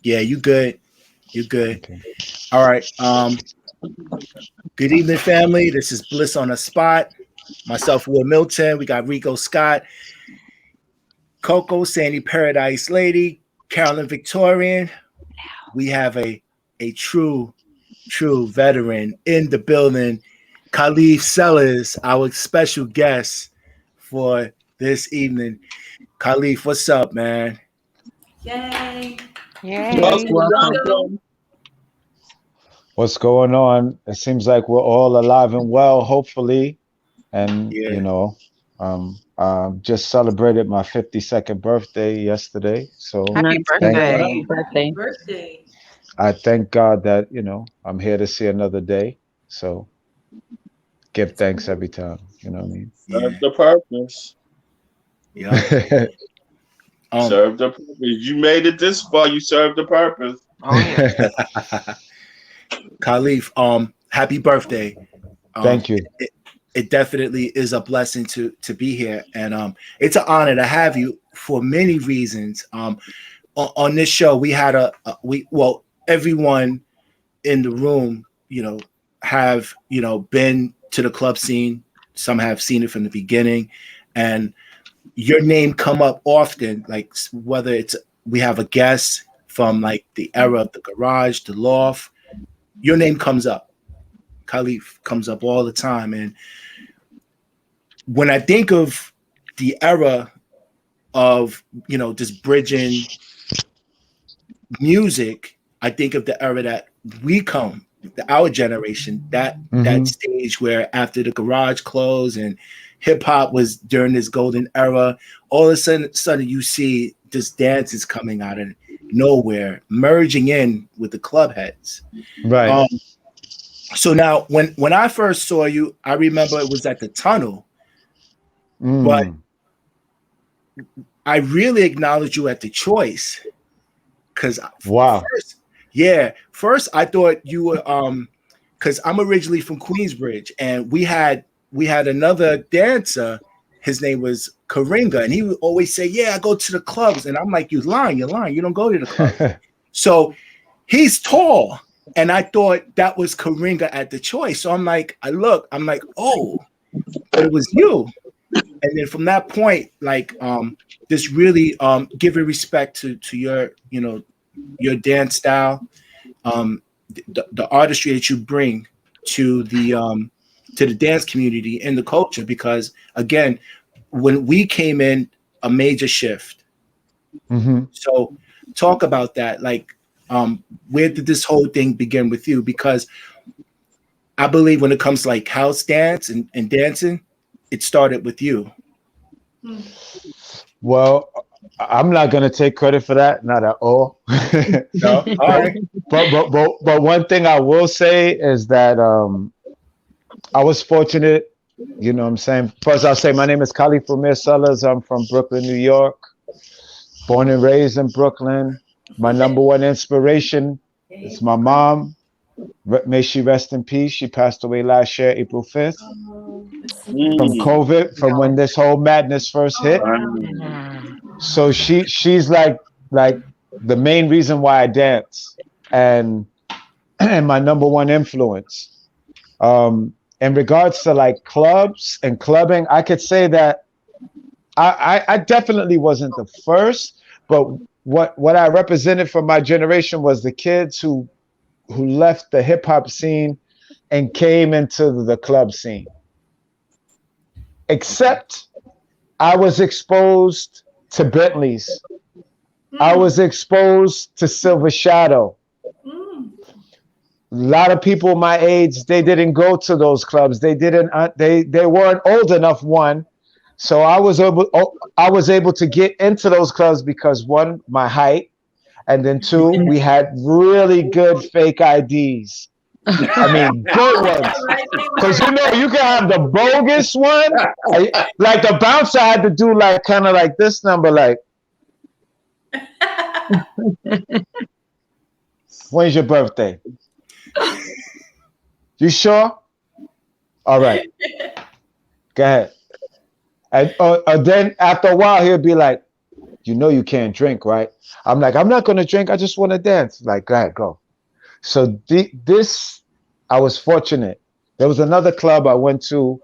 Yeah, you good. You good. Okay. All right. Good evening, family. This is Bliss on the Spot. Myself, Will Milton. We got Ricoh Scott, Coco, Sandy Paradiselady, Carolyn Victorian. We have a true veteran in the building. Caleaf Sellers, our special guest for this evening. Caleaf, what's up, man? Yay. Yay. Welcome. What's going on? It seems like we're all alive and well, hopefully. And Yeah. just celebrated my 52nd birthday yesterday. So Happy birthday. Birthday. I thank God that, I'm here to see another day. So give thanks every time. You know what I mean? Serve the purpose. Yeah. Serve the purpose. You made it this far. You served the purpose. Oh yeah. Caleaf, happy birthday. Thank you. It definitely is a blessing to be here, and it's an honor to have you for many reasons. On this show, we had everyone in the room, have been to the club scene. Some have seen it from the beginning, and your name come up often, like whether it's we have a guest from like the era of the garage, the loft, your name comes up. Caleaf comes up all the time. And when I think of the era of, just bridging music, I think of the era that we come, our generation, that stage where after the garage closed and hip hop was during this golden era, all of a sudden you see this dance is coming out of nowhere, merging in with the club heads. Right. So now when I first saw you, I remember it was at the Tunnel, but I really acknowledge you at the Choice. Because first I thought you were because I'm originally from Queensbridge, and we had another dancer. His name was Karinga, and he would always say, "Yeah, I go to the clubs," and I'm like, "You're lying. You don't go to the clubs." So he's tall, and I thought that was Karinga at the Choice. So I'm like, oh, but it was you. And then from that point, like just really giving respect to your your dance style, the artistry that you bring to the dance community and the culture, because again, when we came in, a major shift. So talk about that. Like, where did this whole thing begin with you? Because I believe when it comes to like house dance and dancing, it started with you. Well, I'm not gonna take credit for that, not at all. No, all right. But one thing I will say is that I was fortunate. You know what I'm saying? First, I'll say my name is Caleaf Sellers. I'm from Brooklyn, New York. Born and raised in Brooklyn. My number one inspiration is my mom. May she rest in peace. She passed away last year, April 5th, from COVID, from when this whole madness first hit. So she's like the main reason why I dance, and my number one influence. In regards to like clubs and clubbing, I could say that I definitely wasn't the first, but what I represented for my generation was the kids who left the hip hop scene and came into the club scene. Except I was exposed to Bentleys. I was exposed to Silver Shadow. A lot of people my age, they didn't go to those clubs. They didn't. They weren't old enough. One, so I was able to get into those clubs because one, my height, and then two, we had really good fake IDs. I mean, good ones. Because you can have the bogus one. Like the bouncer had to do like kind of like this number, like. When's your birthday? You sure? All right. Go ahead. And then after a while, he'll be like, you know you can't drink, right? I'm like, I'm not gonna drink. I just want to dance. Like, go ahead, go. So this, I was fortunate. There was another club I went to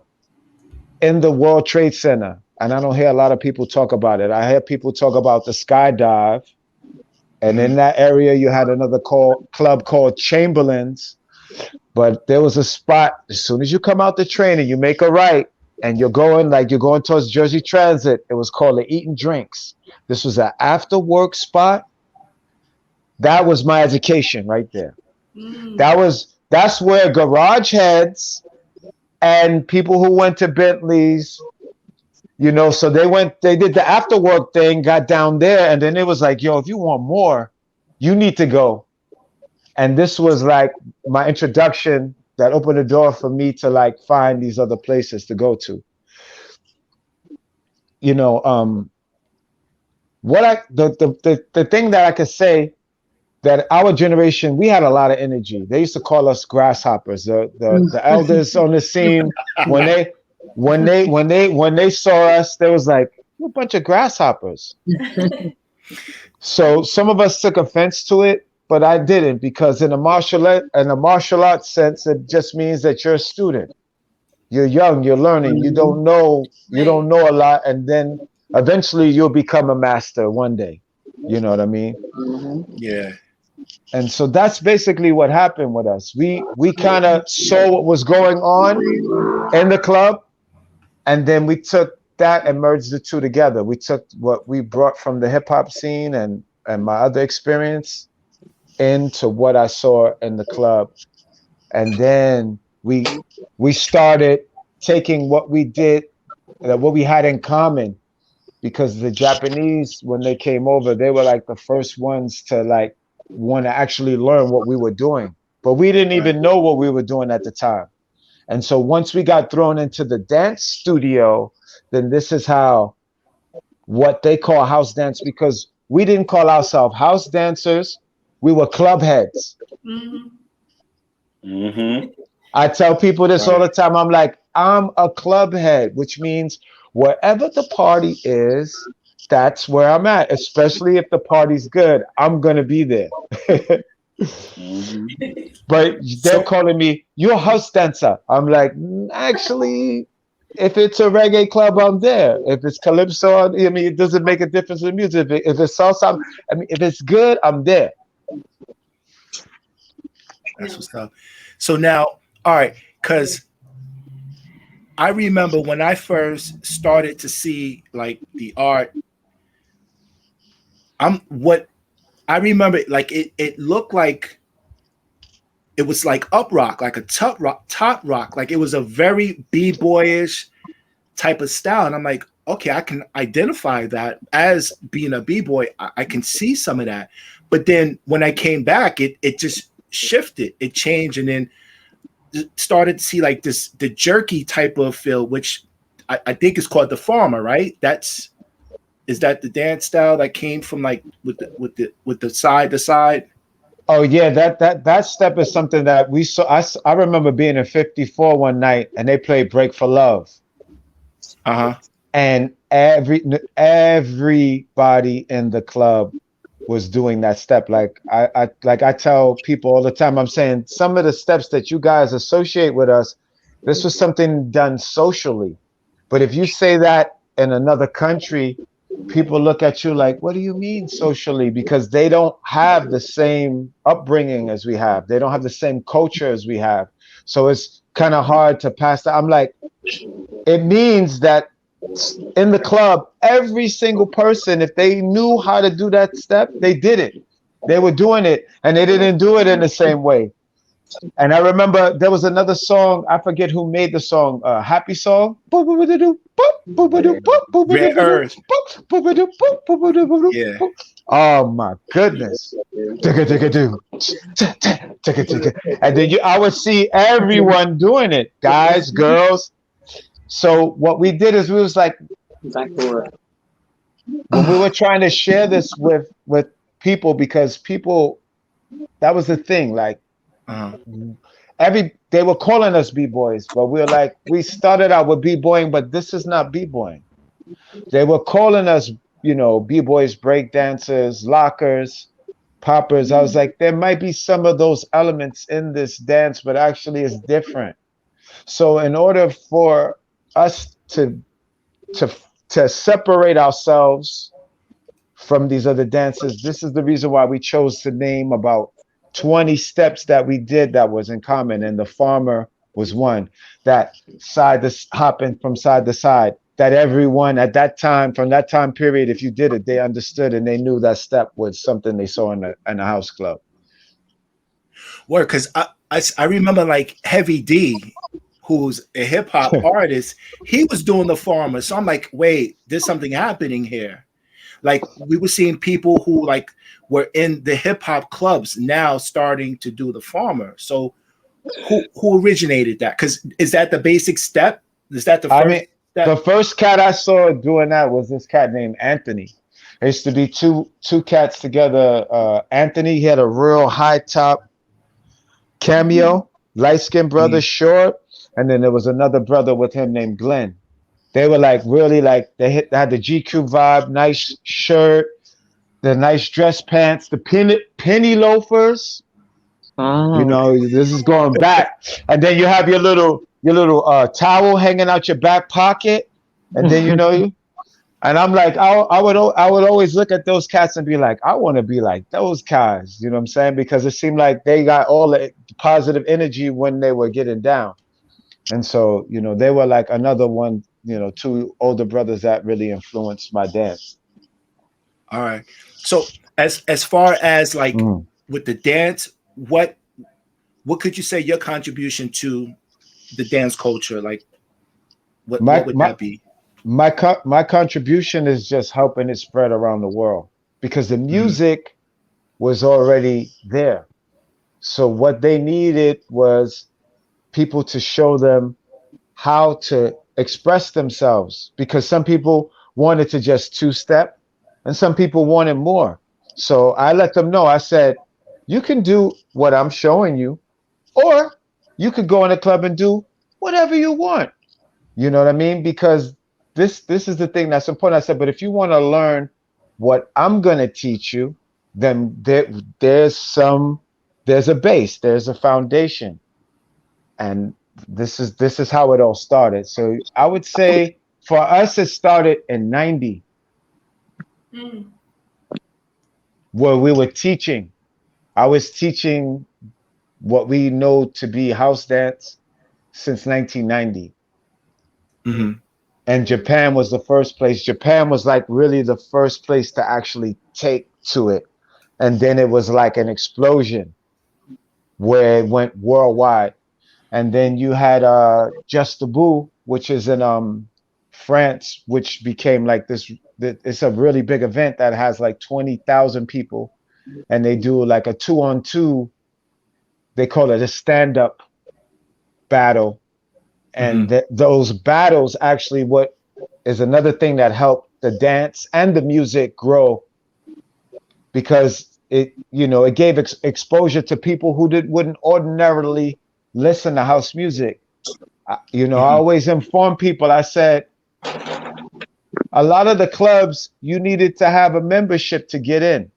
in the World Trade Center, and I don't hear a lot of people talk about it. I hear people talk about the Skydive, and in that area you had another club called Chamberlain's. But there was a spot, as soon as you come out the train and you make a right, and you're going towards Jersey Transit, it was called the Eatin' Drinks. This was an after work spot. That was my education right there. That's where garage heads and people who went to Bentley's, you know, so they did the after work thing, got down there, and then it was like, yo, if you want more, you need to go. And this was like my introduction that opened the door for me to like find these other places to go to. You know, the thing that I could say, that our generation, we had a lot of energy. They used to call us grasshoppers. The elders on the scene, when they saw us, they was like, "You're a bunch of grasshoppers." So some of us took offense to it, but I didn't, because in a martial arts sense, it just means that you're a student. You're young, you're learning, you don't know a lot, and then eventually you'll become a master one day. You know what I mean? Yeah. And so that's basically what happened with us. We kind of saw what was going on in the club, and then we took that and merged the two together. We took what we brought from the hip hop scene and my other experience into what I saw in the club. And then we started taking what we did, what we had in common, because the Japanese, when they came over, they were like the first ones to like want to actually learn what we were doing, but we didn't even know what we were doing at the time. And so once we got thrown into the dance studio, then this is how, what they call house dance, because we didn't call ourselves house dancers, we were club heads. I tell people this all the time. I'm like, I'm a club head, which means wherever the party is, that's where I'm at, especially if the party's good. I'm going to be there. But they're calling me, you're a house dancer. I'm like, actually, if it's a reggae club, I'm there. If it's calypso, I mean, it doesn't make a difference in music. If it's salsa, I mean, if it's good, I'm there. That's what's up. So now, all right, because I remember when I first started to see like the art, I remember like it looked like it was like up rock, like a top rock, like it was a very b-boyish type of style. And I'm like, okay, I can identify that as being a b-boy. I can see some of that. But then when I came back, it just shifted, it changed, and then started to see like the jerky type of feel, which I think is called the farmer, right? Is that the dance style that came from like with the side to side? Oh yeah, that step is something that we saw. I remember being in 54 one night, and they played Break for Love. And everybody in the club was doing that step. Like I tell people all the time, I'm saying some of the steps that you guys associate with us, this was something done socially. But if you say that in another country, people look at you like, what do you mean socially? Because they don't have the same upbringing as we have. They don't have the same culture as we have. So it's kind of hard to pass that. I'm like, it means that in the club, every single person, if they knew how to do that step, they did it. They were doing it, and they didn't do it in the same way. And I remember there was another song, I forget who made the song, Happy Song. Red Earth. Yeah. Oh my goodness. And then I would see everyone doing it, guys, girls. So what we did is we was like, when we were trying to share this with people, because people, that was the thing, like, they were calling us b-boys, but we were like, we started out with b-boying, but this is not b-boying. They were calling us b-boys, break dancers, lockers, poppers. I was like, there might be some of those elements in this dance, but actually it's different. So in order for us to separate ourselves from these other dances, this is the reason why we chose to name about 20 steps that we did that was in common. And the farmer was one, that hopping from side to side, that everyone at that time, from that time period, if you did it, they understood and they knew that step was something they saw in a house club. Word, because I remember like Heavy D, who's a hip hop artist, he was doing the farmer. So I'm like, wait, there's something happening here. Like we were seeing people who like were in the hip hop clubs now starting to do the farmer. So who originated that? Because is that the basic step? Is that the first step? The first cat I saw doing that was this cat named Anthony. There used to be two cats together. Anthony, he had a real high top cameo, light-skinned brother, short, and then there was another brother with him named Glenn. They were like really like they had the GQ vibe, nice shirt, the nice dress pants, the penny loafers. This is going back, and then you have your little towel hanging out your back pocket, and then and I'm like, I would always look at those cats and be like, I want to be like those guys, you know what I'm saying? Because it seemed like they got all the positive energy when they were getting down, and so they were like another one, two older brothers that really influenced my dance. All right, so as far as like with the dance, what could you say your contribution to the dance culture? Like, what would that be? My contribution is just helping it spread around the world, because the music was already there. So what they needed was people to show them how to express themselves, because some people wanted to just two-step and some people wanted more. So I let them know, I said, you can do what I'm showing you, or you could go in a club and do whatever you want. You know what I mean? Because this is the thing that's important. I said, but if you want to learn what I'm going to teach you, then there's a base, there's a foundation. And this is how it all started. So I would say for us, it started in 90, where we were teaching. I was teaching what we know to be house dance since 1990. And Japan was the first place. Japan was like really the first place to actually take to it. And then it was like an explosion where it went worldwide. And then you had Just Debout, which is in France, which became like this. It's a really big event that has like 20,000 people. And they do like a 2-on-2. They call it a stand-up battle. And those battles actually what is another thing that helped the dance and the music grow, because it gave exposure to people who wouldn't ordinarily listen to house music. I always inform people. I said, a lot of the clubs, you needed to have a membership to get in.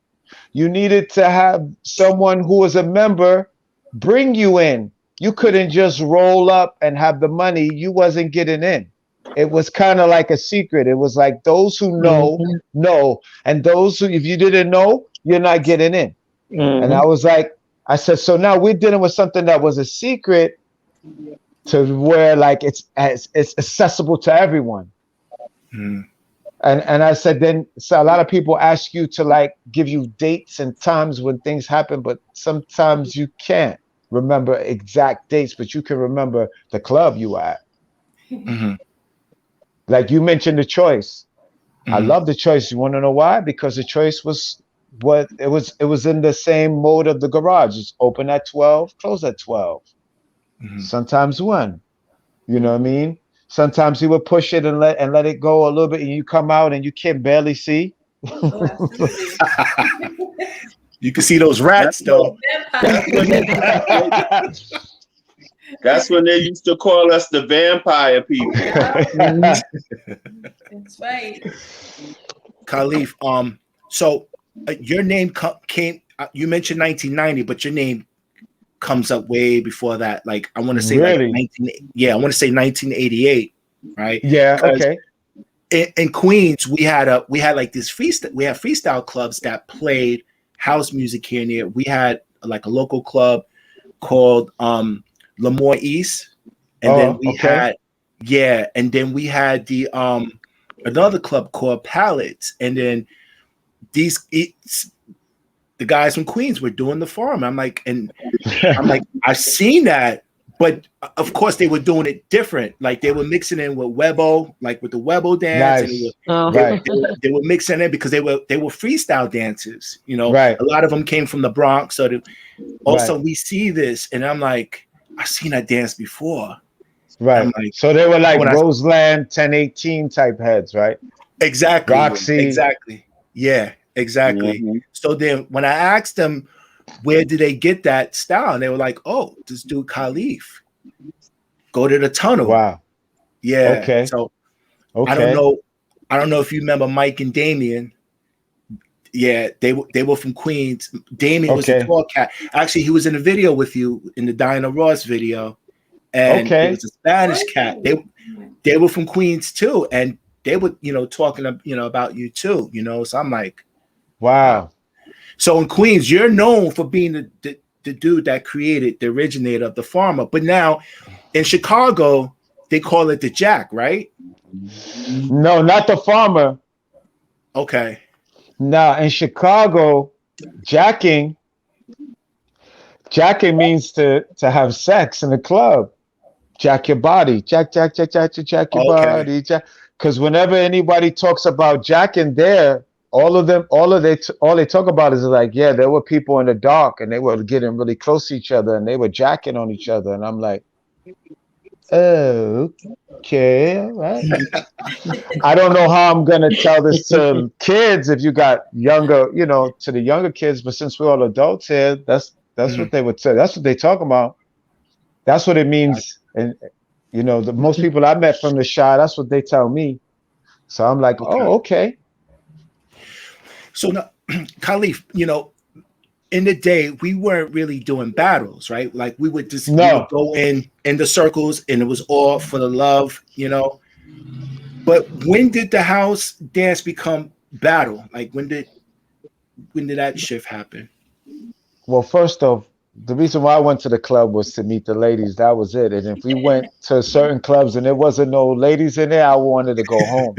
You needed to have someone who was a member bring you in. You couldn't just roll up and have the money. You wasn't getting in. It was kind of like a secret. It was like those who know, and those who, if you didn't know, you're not getting in. And I said, so now we're dealing with something that was a secret to where like it's accessible to everyone. And I said, then so a lot of people ask you to like give you dates and times when things happen, but sometimes you can't remember exact dates, but you can remember the club you were at. Like you mentioned the Choice. I love the Choice. You want to know why? Because the Choice was it was in the same mode of the garage. It's open at 12, close at 12. Sometimes 1. You know what I mean? Sometimes he would push it and let it go a little bit, and you come out and you can barely see. You can see those rats though. That's when they used to call us the vampire people. That's right. Caleaf, so your name came. You mentioned 1990, but your name comes up way before that. Like I want to say, really? like 19. Yeah, I want to say 1988, right? Yeah. Okay. In Queens, we had like this freestyle. We had freestyle clubs that played house music here and there. We had like a local club called Lemoore East, and then we had and then we had the another club called Palettes, and then the guys from Queens were doing the farm. I'm like, I've seen that, but of course they were doing it different. Like they were mixing in with Webo, like with the Webo dance, Nice. and they were mixing in because they were freestyle dancers. You know, right. A lot of them came from the Bronx. So also we see this, and I'm like, I've seen that dance before. Right. Like, so they were like Roseland 1018 type heads, right? Exactly. Roxy. Exactly. Yeah. Exactly. Mm-hmm. So then when I asked them where did they get that style, and they were like, "Oh, this dude Caleaf. Go to the tunnel." Wow. Yeah. Okay. So I don't know if you remember Mike and Damien. Yeah, they were from Queens. Damien was a tall cat. Actually, he was in a video with you in the Diana Ross video. And it was a Spanish cat. They were from Queens too, and they were, talking, about you too, So I'm like, wow. So in Queens, you're known for being the dude that created the originator of the farmer. But now in Chicago, they call it the Jack, right? No, not the farmer. Okay. Now in Chicago, jacking means to have sex in the club. Jack your body, jack your body, jack. Because whenever anybody talks about jacking there, all they talk about is like, yeah, there were people in the dark and they were getting really close to each other and they were jacking on each other. And I'm like, oh, okay, all right. I don't know how I'm gonna tell this to kids if you got younger, to the younger kids, but since we're all adults here, that's what they would say. That's what they talk about. That's what it means. And most people I met from the Chi, that's what they tell me. So I'm like, oh, okay. So now, Caleaf, in the day we weren't really doing battles, right? Like we would just we would go in the circles, and it was all for the love, But when did the house dance become battle? Like when did that shift happen? Well, first off, the reason why I went to the club was to meet the ladies. That was it. And if we went to certain clubs and there wasn't no ladies in there, I wanted to go home.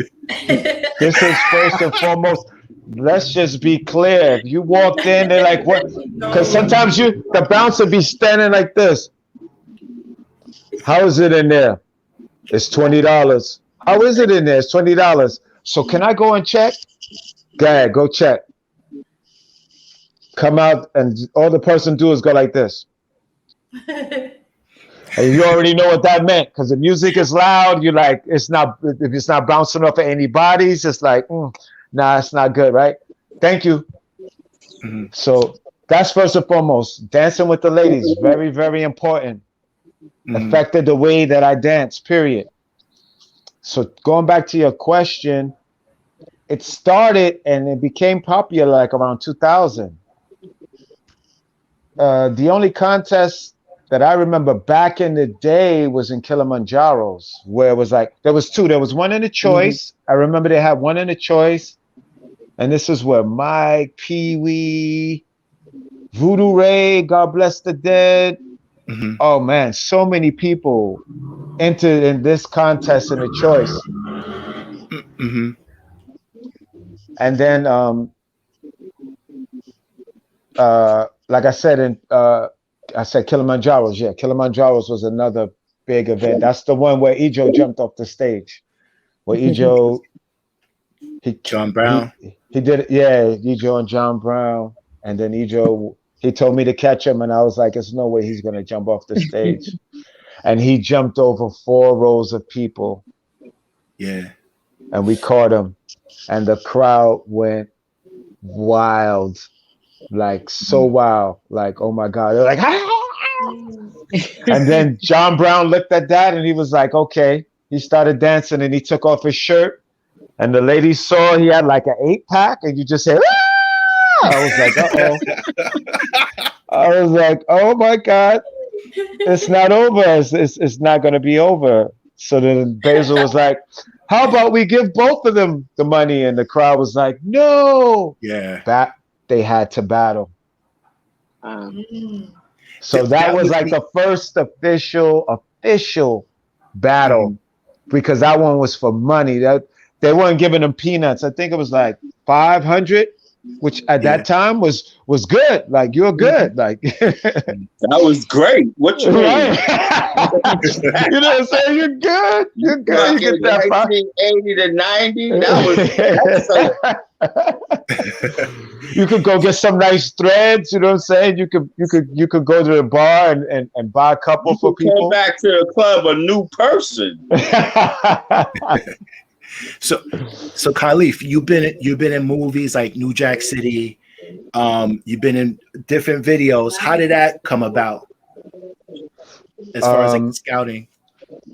This is first and foremost. Let's just be clear. If you walked in, they're like, what? Because sometimes the bouncer be standing like this. How is it in there? It's $20. How is it in there? It's $20. So can I go and check? Go ahead, go check. Come out, and all the person do is go like this. And you already know what that meant, because the music is loud. You're like, if it's not bouncing off of anybody's, it's like, nah, it's not good, right? Thank you. Mm-hmm. So that's first and foremost. Dancing with the ladies, very, very important. Mm-hmm. Affected the way that I dance, period. So going back to your question, it started and it became popular like around 2000. The only contest that I remember back in the day was in Kilimanjaro's, where it was like, there was two. There was one in the choice. Mm-hmm. I remember they had one in the choice. And this is where Mike, Pee Wee, Voodoo Ray, God bless the dead. Mm-hmm. Oh man, so many people entered in this contest in the choice. Mm-hmm. And then, like I said, I said Kilimanjaro's. Yeah, Kilimanjaro's was another big event. That's the one where Ejo jumped off the stage. Where Ejo, John Brown. He did it. Yeah, Ejo and John Brown. And then Ejo, he told me to catch him, and I was like, "There's no way he's gonna jump off the stage." And he jumped over 4 rows of people. Yeah. And we caught him, and the crowd went wild. Like so wild, like oh my god, they're like and then John Brown looked at that and he was like, okay. He started dancing and he took off his shirt And the lady saw he had like an 8-pack, and you just said, "Ah!" I was like, uh-oh. I was like, oh my God, it's not over. It's not going to be over. So then Basil was like, how about we give both of them the money? And the crowd was like, no. Yeah. They had to battle. Mm. So that was like the first official battle, because that one was for money. That they weren't giving them peanuts. I think it was like 500, which at that time was good. Like, you're good. Like that was great. What you mean? You know what I'm saying? You're good. You're good. You get that 1980 to 90. That was you could go get some nice threads. You know what I'm saying? You could go to the bar and buy a couple for people. Come back to the club a new person. So Caleaf, you've been in movies like New Jack City. You've been in different videos. How did that come about? As far as like scouting,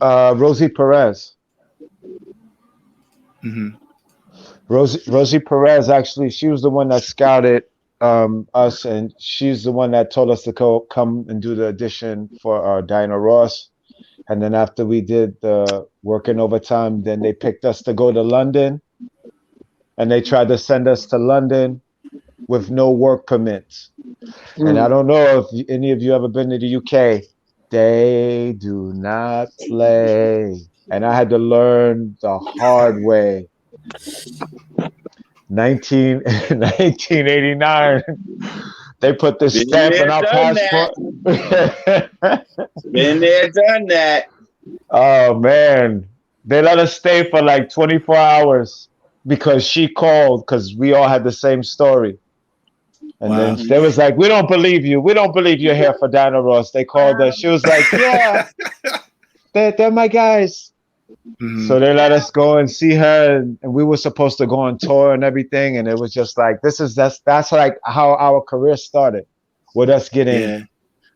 Rosie Perez. Mm-hmm. Rosie Perez, actually, she was the one that scouted us, and she's the one that told us to come and do the audition for Diana Ross. And then after we did the working overtime, then they picked us to go to London, and they tried to send us to London with no work permits. And I don't know if any of you ever been to the UK. They do not play. And I had to learn the hard way. 1989, they put this stamp in our passport. Been there, done that. Oh man, they let us stay for like 24 hours because she called, because we all had the same story. And then they was like, we don't believe you. We don't believe you're here for Diana Ross. They called us. She was like, yeah, they're my guys. So they let us go and see her, and we were supposed to go on tour and everything. And it was just like, that's like how our career started, with us getting,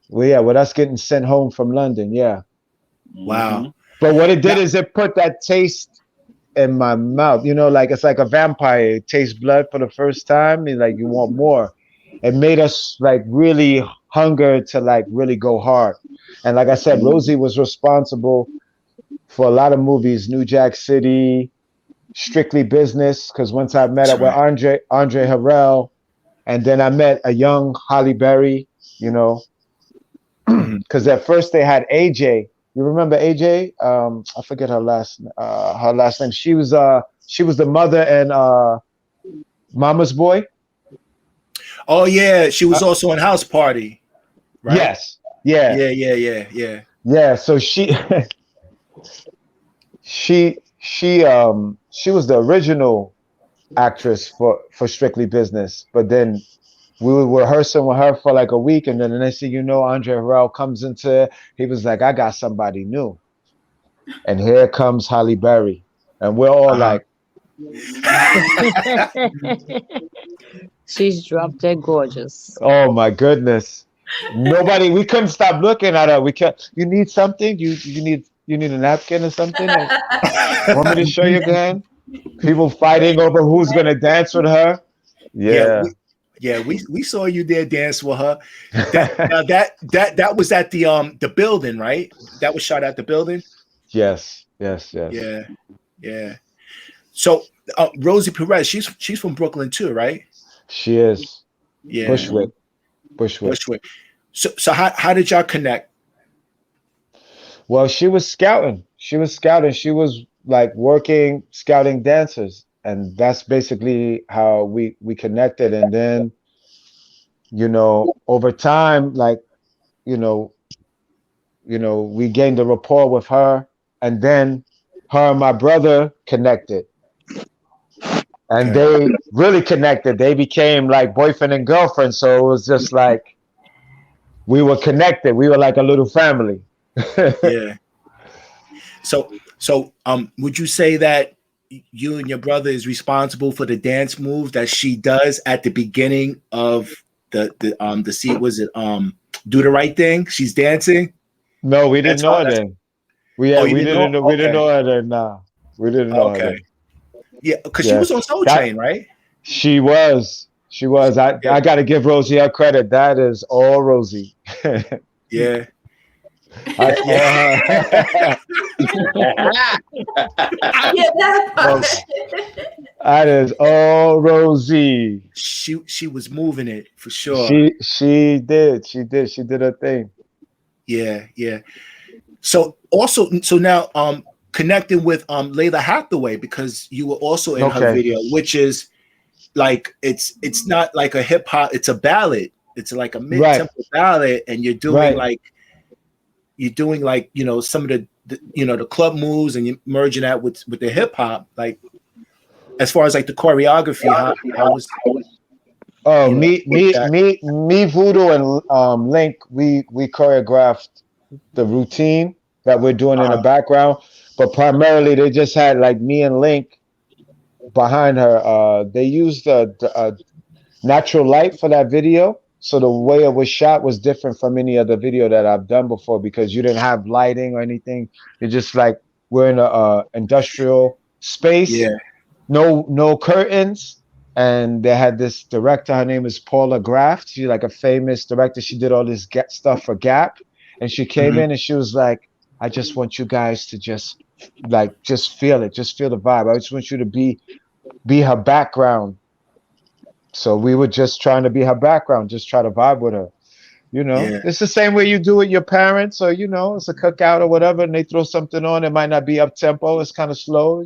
with us getting sent home from London. Yeah. Wow. But what it did is it put that taste in my mouth. You know, like it's like a vampire. It tastes blood for the first time, and like you want more. It made us like really hunger to like really go hard. And like I said, Rosie was responsible for a lot of movies, New Jack City, Strictly Business, because once I met up with Andre Harrell, and then I met a young Halle Berry, you know, because at first they had AJ. You remember AJ? I forget her last name. She was the mother in Mama's Boy. Oh yeah, she was also in House Party, right? Yes. Yeah. Yeah. So she was the original actress for Strictly Business, but then we were rehearsing with her for like a week, and then the next thing you know, Andre Harrell comes into. He was like, "I got somebody new," and here comes Halle Berry, and we're all like, She's drop dead gorgeous. "Oh my goodness!" We couldn't stop looking at her. We kept. You need something? You need a napkin or something? Want me to show you again? People fighting over who's gonna dance with her. Yeah, we saw you there dance with her. That was at the building, right? That was shot at the building. Yes. Yeah. So Rosie Perez, she's from Brooklyn too, right? She is. Yeah. Bushwick. So how did y'all connect? Well, she was scouting. She was like scouting dancers. And that's basically how we connected. And then, you know, over time, like, you know, we gained a rapport with her, and then her and my brother connected. And they really connected. They became like boyfriend and girlfriend. So it was just like, we were connected. We were like a little family. Yeah. So would you say that you and your brother is responsible for the dance move that she does at the beginning of the scene? Was it Do the Right Thing? She's dancing. No, we didn't know her then. We didn't know her then. Nah, we didn't know her then. Yeah, because she was on Soul Train, right? She was. I got to give Rosie her credit. That is all Rosie. Yeah. That's all her. Yeah, that part. That is all Rosie. She was moving it for sure. She did her thing. Yeah. So now connecting with Layla Hathaway, because you were also in her video, which is like it's not like a hip hop, it's a ballad. It's like a mid-tempo ballad, and you're doing like some of the the club moves, and you're merging that with the hip hop. Like as far as like the choreography, how was me, Voodoo, and Link, we choreographed the routine that we're doing in the background, but primarily they just had like me and Link behind her. They used the natural light for that video, so the way it was shot was different from any other video that I've done before, because you didn't have lighting or anything. You're just like, we're in a industrial space, no curtains. And they had this director, her name is Paula Graft. She's like a famous director. She did all this stuff for Gap. And she came in and she was like, I just want you guys to just feel it. Just feel the vibe. I just want you to be her background. So we were just trying to be her background, just try to vibe with her. It's the same way you do with your parents, or, it's a cookout or whatever, and they throw something on. It might not be up tempo. It's kind of slow,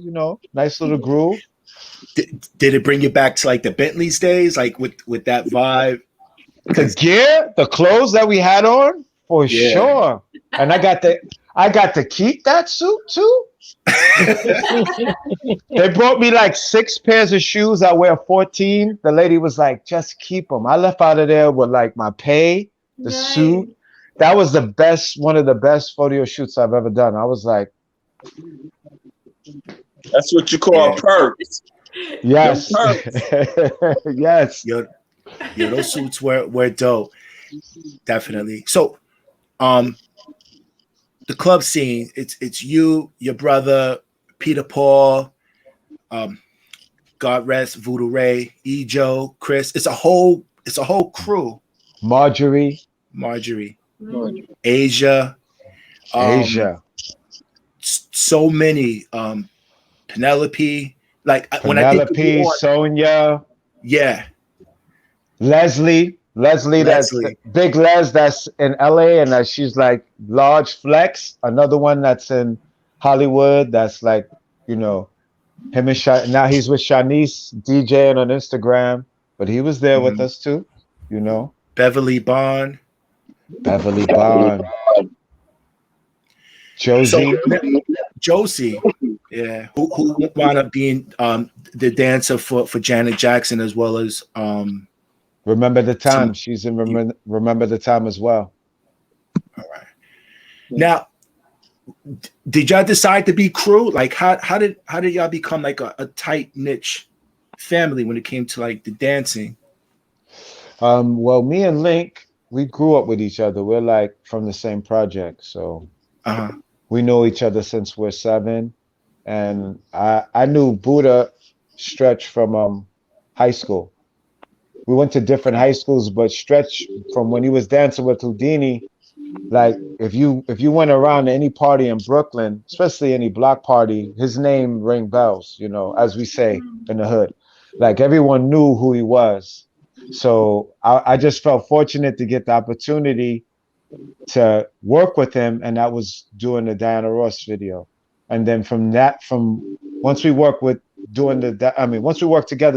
nice little groove. Did it bring you back to like the Bentley's days, like with that vibe? The gear, the clothes that we had on, for sure. And I got to keep that suit too. They brought me like 6 pairs of shoes. I wear 14. The lady was like, just keep them. I left out of there with like my pay, the suit. That was one of the best photo shoots I've ever done. I was like, that's what you call perks. Yes. Yes. Yo, those suits were dope. Definitely. So the club scene, it's you, your brother, Peter Paul, God rest Voodoo Ray, Joe, Chris. It's a whole crew. Marjorie. Asia. So many. Penelope. Like when I think Penelope, Sonia. Yeah. Leslie, that's Big Les, that's in LA, and she's like Large Flex, another one that's in Hollywood, that's like, him and now he's with Shanice DJing on Instagram, but he was there with us too, Beverly Bond. Josie, yeah, who wound up being the dancer for Janet Jackson, as well as Remember the Time. She's in Remember the Time as well. All right. Now, did y'all decide to be crew? Like, how did y'all become like a tight niche family when it came to like the dancing? Well, me and Link, we grew up with each other. We're like from the same project, so we know each other since we're 7. And I knew Buddha Stretch from high school. We went to different high schools, but Stretch, from when he was dancing with Houdini, like if you went around to any party in Brooklyn, especially any block party, his name rang bells, as we say in the hood. Like everyone knew who he was. So I just felt fortunate to get the opportunity to work with him, and that was doing the Diana Ross video. And then once we worked together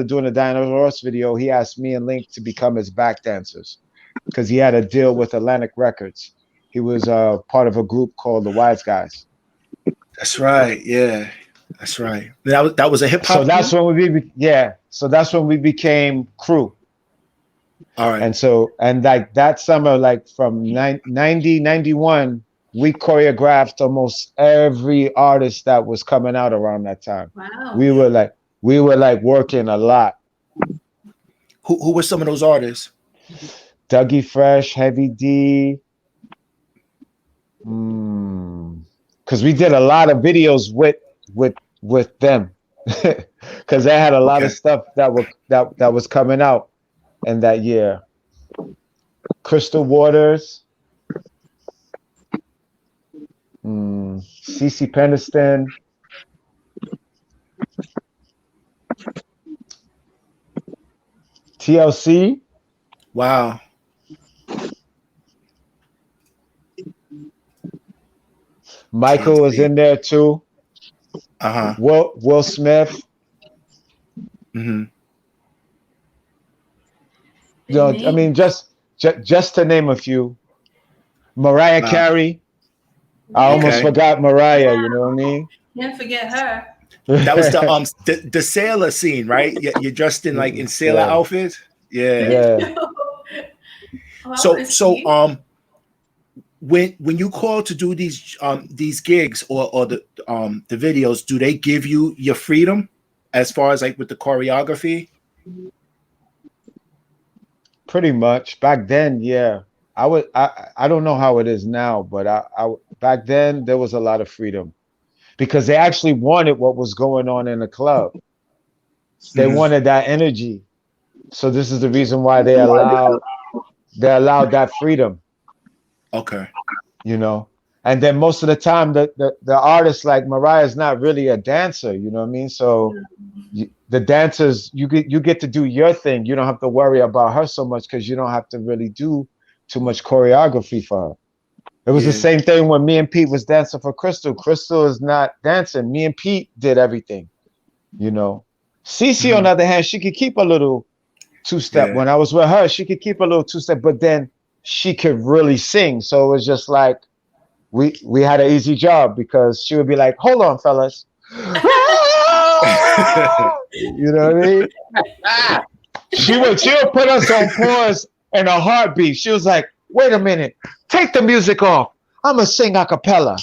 doing the Diana Ross video, he asked me and Link to become his back dancers because he had a deal with Atlantic Records. He was part of a group called the Wise Guys. That's right. Yeah, that's right. That was a hip hop. So that's when we became crew. All right. And like that summer, like from 90, 91, we choreographed almost every artist that was coming out around that time. Wow. We were like working a lot. Who were some of those artists? Dougie Fresh, Heavy D. Because we did a lot of videos with them. because they had a lot of stuff that was coming out in that year. Crystal Waters, CeCe Peniston, TLC. Wow. Michael was in there too. Will Smith. Mm-hmm. You know, I mean, just to name a few. Mariah Carey. I almost forgot Mariah. You know what I mean? Can't forget her. That was the sailor scene, right? You're dressed in like in sailor outfits. Yeah. So when you call to do these gigs or the videos, do they give you your freedom as far as like with the choreography? Pretty much. Back then, yeah. I don't know how it is now, but I back then there was a lot of freedom because they actually wanted what was going on in the club. They wanted that energy. So this is the reason why they allowed that freedom. Okay. You know, and then most of the time the artists like Mariah's not really a dancer, you know what I mean? So the dancers, you get to do your thing. You don't have to worry about her so much because you don't have to really do too much choreography for her. It was the same thing when me and Pete was dancing for Crystal. Crystal is not dancing. Me and Pete did everything, you know. CeCe, on the other hand, she could keep a little two-step. When I was with her, she could keep a little two-step, but then she could really sing. So it was just like we had an easy job because she would be like, hold on, fellas. You know what I mean? She would put us on pause in a heartbeat. She was like, wait a minute, take the music off. I'm gonna sing a cappella.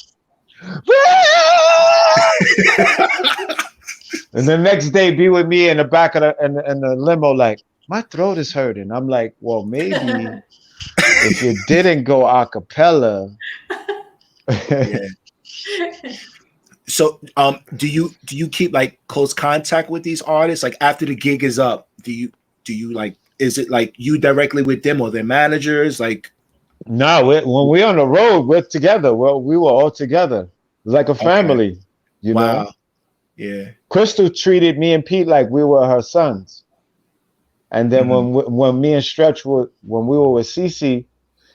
And the next day be with me in the back of the limo like, my throat is hurting. I'm like, well, maybe if you didn't go a cappella. So do you keep like close contact with these artists? Like after the gig is up, do you like, is it like you directly with them or their managers? Like no, when we're on the road, we're together. Well, we were all together. Like a family, you know? Yeah. Crystal treated me and Pete like we were her sons. And then when me and Stretch when we were with CeCe,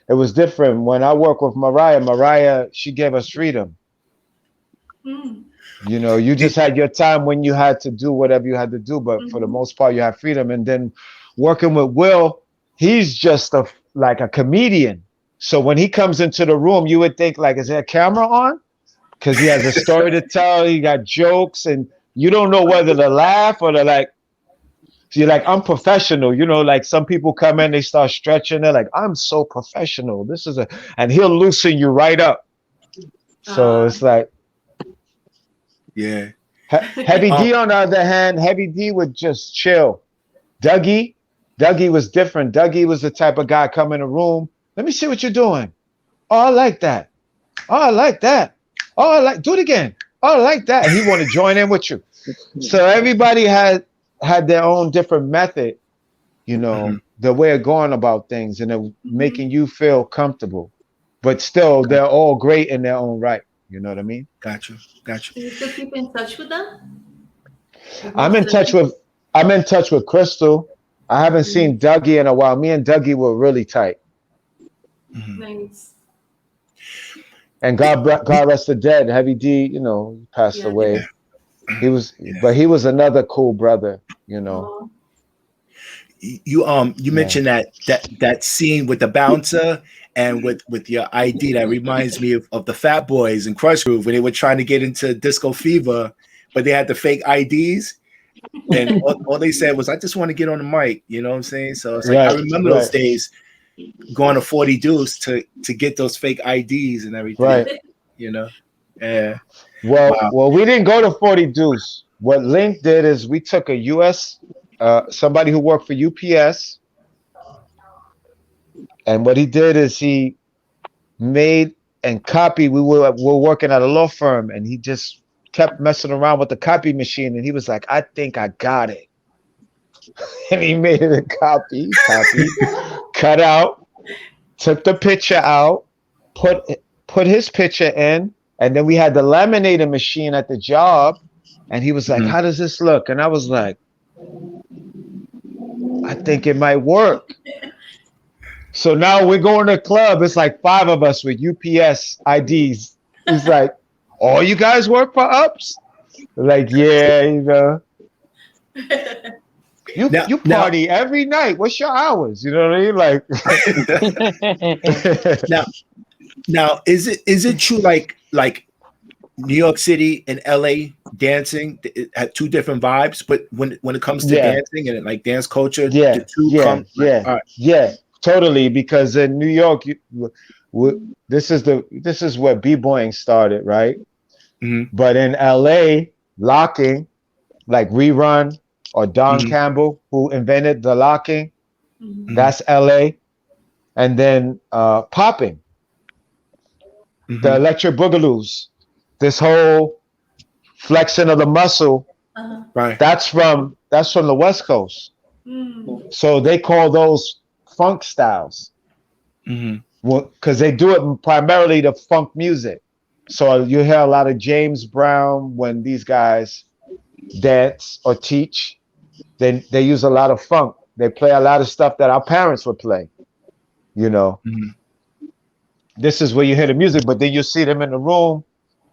it was different. When I worked with Mariah, she gave us freedom. You know, you just had your time when you had to do whatever you had to do, but for the most part, you had freedom. And then working with Will, he's just like a comedian. So when he comes into the room, you would think like, is there a camera on? Because he has a story to tell. He got jokes, and you don't know whether to laugh or to like. So you're like, I'm professional. You know, like some people come in, they start stretching. They're like, I'm so professional. And he'll loosen you right up. So it's like, yeah. Heavy D on the other hand, Heavy D would just chill. Dougie was different. Dougie was the type of guy come in a room. Let me see what you're doing. Oh, I like that. Oh, I like that. Oh, do it again. Oh, I like that. And he want to join in with you. So everybody had their own different method, you know, the way of going about things and making you feel comfortable. But still, they're all great in their own right. You know what I mean? Gotcha. Do you still keep in touch with them? I'm in touch with Crystal. I haven't seen Dougie in a while. Me and Dougie were really tight. Nice. And God rest the dead. Heavy D, you know, passed away. He was another cool brother, you know. You mentioned that scene with the bouncer and with your ID. That reminds me of the Fat Boys and Crush Groove when they were trying to get into Disco Fever, but they had the fake IDs. And all they said was, I just want to get on the mic. You know what I'm saying? So it's like, I remember those days going to 40 Deuce to get those fake IDs and everything. Right. You know? Yeah. Well, we didn't go to 40 Deuce. What Link did is we took a US, somebody who worked for UPS. And what he did is he made and copied. We were working at a law firm and he just kept messing around with the copy machine, and he was like, I think I got it. And he made it a copy, cut out, took the picture out, put his picture in, and then we had the laminating machine at the job, and he was like, how does this look? And I was like, I think it might work. So now we're going to the club. It's like 5 of us with UPS IDs. He's like, all you guys work for UPS? Like, yeah, you know. You party every night. What's your hours? You know what I mean? Like now is it true like New York City and LA dancing had 2 different vibes, but when it comes to dancing and like dance culture, totally, because in New York this is where b-boying started, right? But in LA, locking, like Rerun or Don Campbell, who invented the locking, that's LA. And then popping, the electric boogaloos, this whole flexing of the muscle, right? That's from the West Coast. So they call those funk styles, because they do it primarily to funk music. So you hear a lot of James Brown when these guys dance or teach. They use a lot of funk. They play a lot of stuff that our parents would play. You know, this is where you hear the music, but then you see them in the room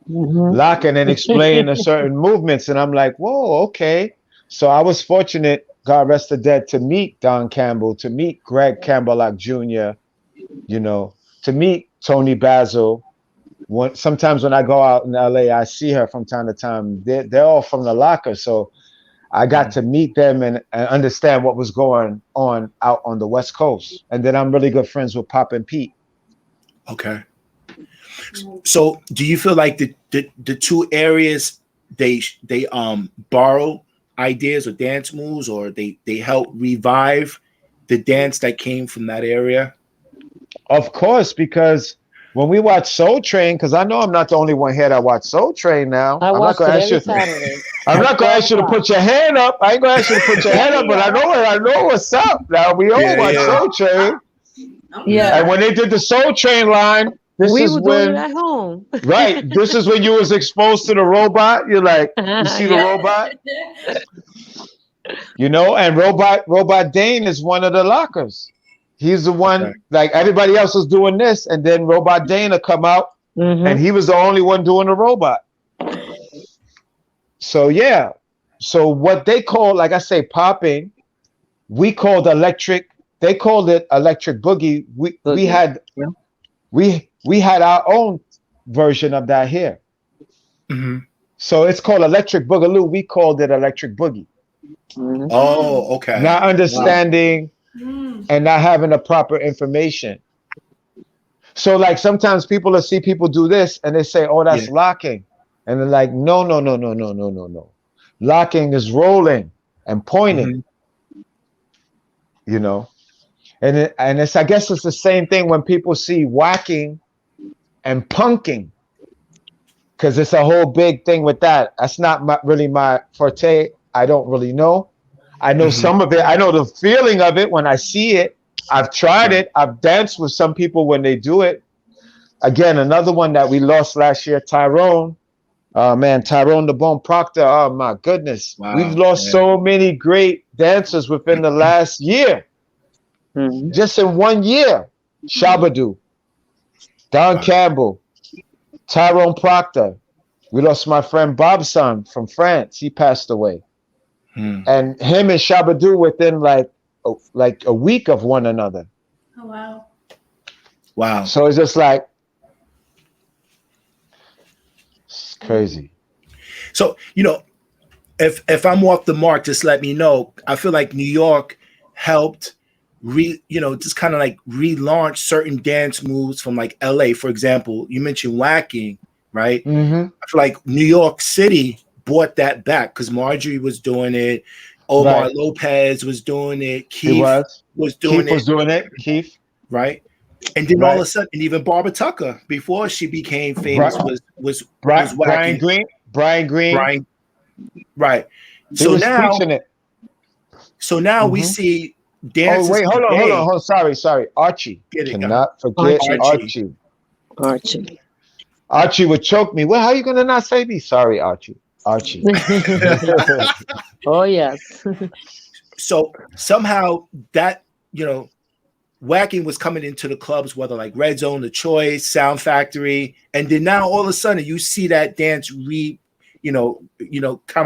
locking and explaining the certain movements, and I'm like, whoa, okay. So I was fortunate, God rest the dead, to meet Don Campbell, to meet Greg Campbell Jr., you know, to meet Tony Basil. Sometimes when I go out in LA, I see her from time to time. They're all from the locker, so I got to meet them and understand what was going on out on the West Coast. And then I'm really good friends with Pop and Pete. Okay. So do you feel like the 2 areas they borrow ideas or dance moves, or they help revive the dance that came from that area? Of course, because when we watch Soul Train, because I know I'm not the only one here that watch Soul Train now. I'm not going to ask you to put your hand up. I ain't going to ask you to put your hand up, but I know what's up. Now we all watch Soul Train. Yeah. And when they did the Soul Train line, we were doing it at home. Right. This is when you was exposed to the robot. You're like, you see the robot? You know, and Robot Dane is one of the lockers. He's the one, like everybody else was doing this, and then Robot Dane will come out, and he was the only one doing the robot. So yeah. So what they call, like I say, popping, we called electric. They called it electric boogie. We had our own version of that here. So it's called electric boogaloo. We called it electric boogie. Oh, okay. Not understanding and not having the proper information. So like sometimes people will see people do this and they say, oh, that's locking. And they're like, no. Locking is rolling and pointing, you know? And it's, I guess it's the same thing when people see whacking and punking, because it's a whole big thing with that. That's not really my forte. I don't really know. I know some of it. I know the feeling of it when I see it. I've tried it. I've danced with some people when they do it. Again, another one that we lost last year, Tyrone. Tyrone the Bone Proctor. Oh my goodness. Wow, we've lost so many great dancers within the last year. Just in 1 year. Shabadoo, Don Campbell, Tyrone Proctor. We lost my friend Bobson from France. He passed away. And him and Shabadoo within like a week of one another. Oh, wow. Wow. So it's just like, it's crazy. So, you know, if I'm off the mark, just let me know. I feel like New York helped just kind of like relaunch certain dance moves from like LA. For example, you mentioned whacking, right? I feel like New York City brought that back because Marjorie was doing it. Omar Lopez was doing it. Keith was doing it. Keith. Right. And then all of a sudden, and even Barbara Tucker, before she became famous, was Brian Green. Brian Green. Brian, right. He So was now, preaching it. we see Oh dances. wait, hold today. on. Sorry. Archie. Get it, Cannot forget Archie. Archie. Archie would choke me. Well, how are you gonna not say me? Sorry, Archie. Oh yes. So somehow that, whacking was coming into the clubs, whether like Red Zone, The Choice, Sound Factory, and then now all of a sudden you see that dance kind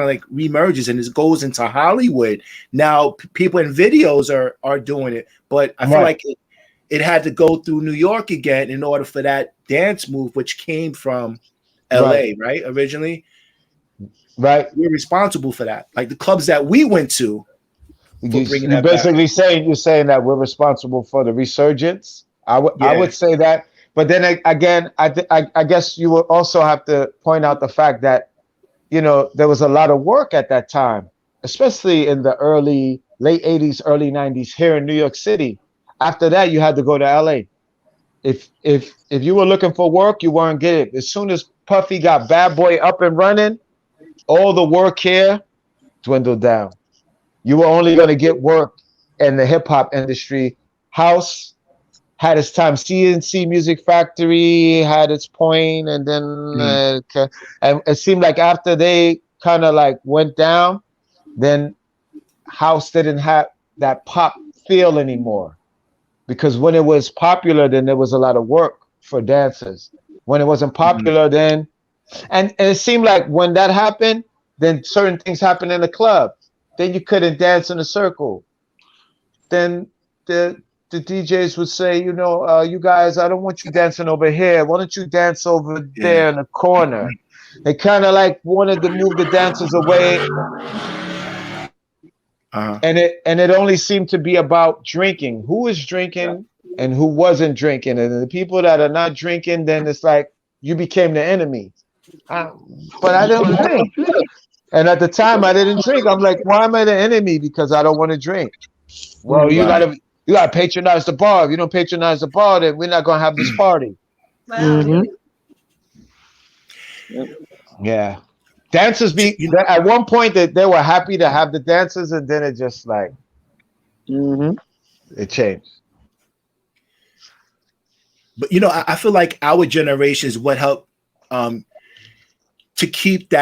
of like remerges and it goes into Hollywood. Now people in videos are doing it, but I feel like it had to go through New York again in order for that dance move, which came from LA, right? Originally. Right. We're responsible for that. Like the clubs that we went to. You're basically saying that we're responsible for the resurgence. I would say that, but then again, I guess you will also have to point out the fact that there was a lot of work at that time, especially in the late 80s, early 90s here in New York City. After that, you had to go to LA. If you were looking for work, you weren't getting it. As soon as Puffy got Bad Boy up and running, all the work here dwindled down. You were only going to get work in the hip hop industry. House had its time. CNC Music Factory had its point, and then and it seemed like after they kind of like went down, then house didn't have that pop feel anymore. Because when it was popular, then there was a lot of work for dancers. When it wasn't popular, then and it seemed like when that happened, then certain things happened in the club. Then you couldn't dance in a circle. Then the DJs would say, you guys, I don't want you dancing over here. Why don't you dance over there in the corner? They kind of like wanted to move the dancers away. And it only seemed to be about drinking. Who was drinking and who wasn't drinking? And the people that are not drinking, then it's like you became the enemy. But I don't drink. And at the time, I didn't drink. I'm like, why am I the enemy? Because I don't want to drink. Well, you gotta patronize the bar. If you don't patronize the bar, then we're not gonna have this party. Wow. Yeah, dancers at one point that they were happy to have the dancers, and then it just like it changed. But I feel like our generation is what helped to keep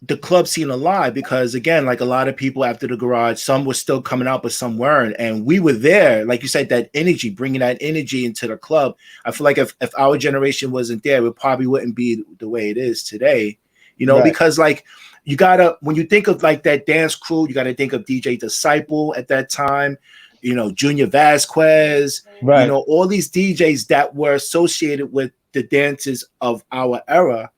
the club scene alive, because again, like a lot of people after the garage, some were still coming out, but some weren't. And we were there, like you said, that energy, bringing that energy into the club. I feel like if our generation wasn't there, it probably wouldn't be the way it is today, because like you gotta, when you think of like that dance crew, you gotta think of DJ Disciple at that time, Junior Vasquez, all these DJs that were associated with the dances of our era.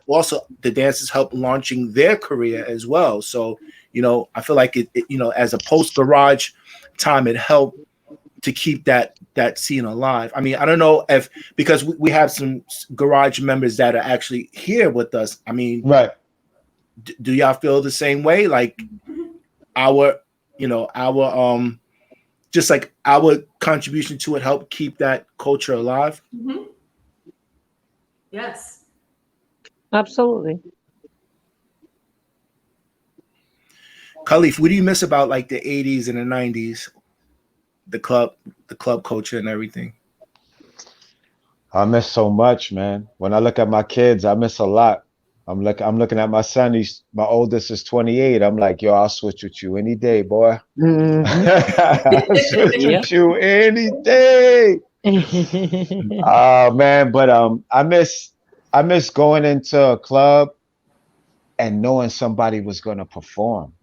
Also the dancers helped launching their career as well. So, I feel like it as a post garage time, it helped to keep that scene alive. I mean, I don't know because we have some garage members that are actually here with us. I mean, do y'all feel the same way? Like our just like our contribution to it helped keep that culture alive? Mm-hmm. Yes. Absolutely. Caleaf, what do you miss about like the 80s and the 90s? The club culture and everything. I miss so much, man. When I look at my kids, I miss a lot. I'm looking at my son. My oldest is 28. I'm like, yo, I'll switch with you any day, boy. I'll switch with you any day. Oh man, but I miss going into a club and knowing somebody was gonna perform.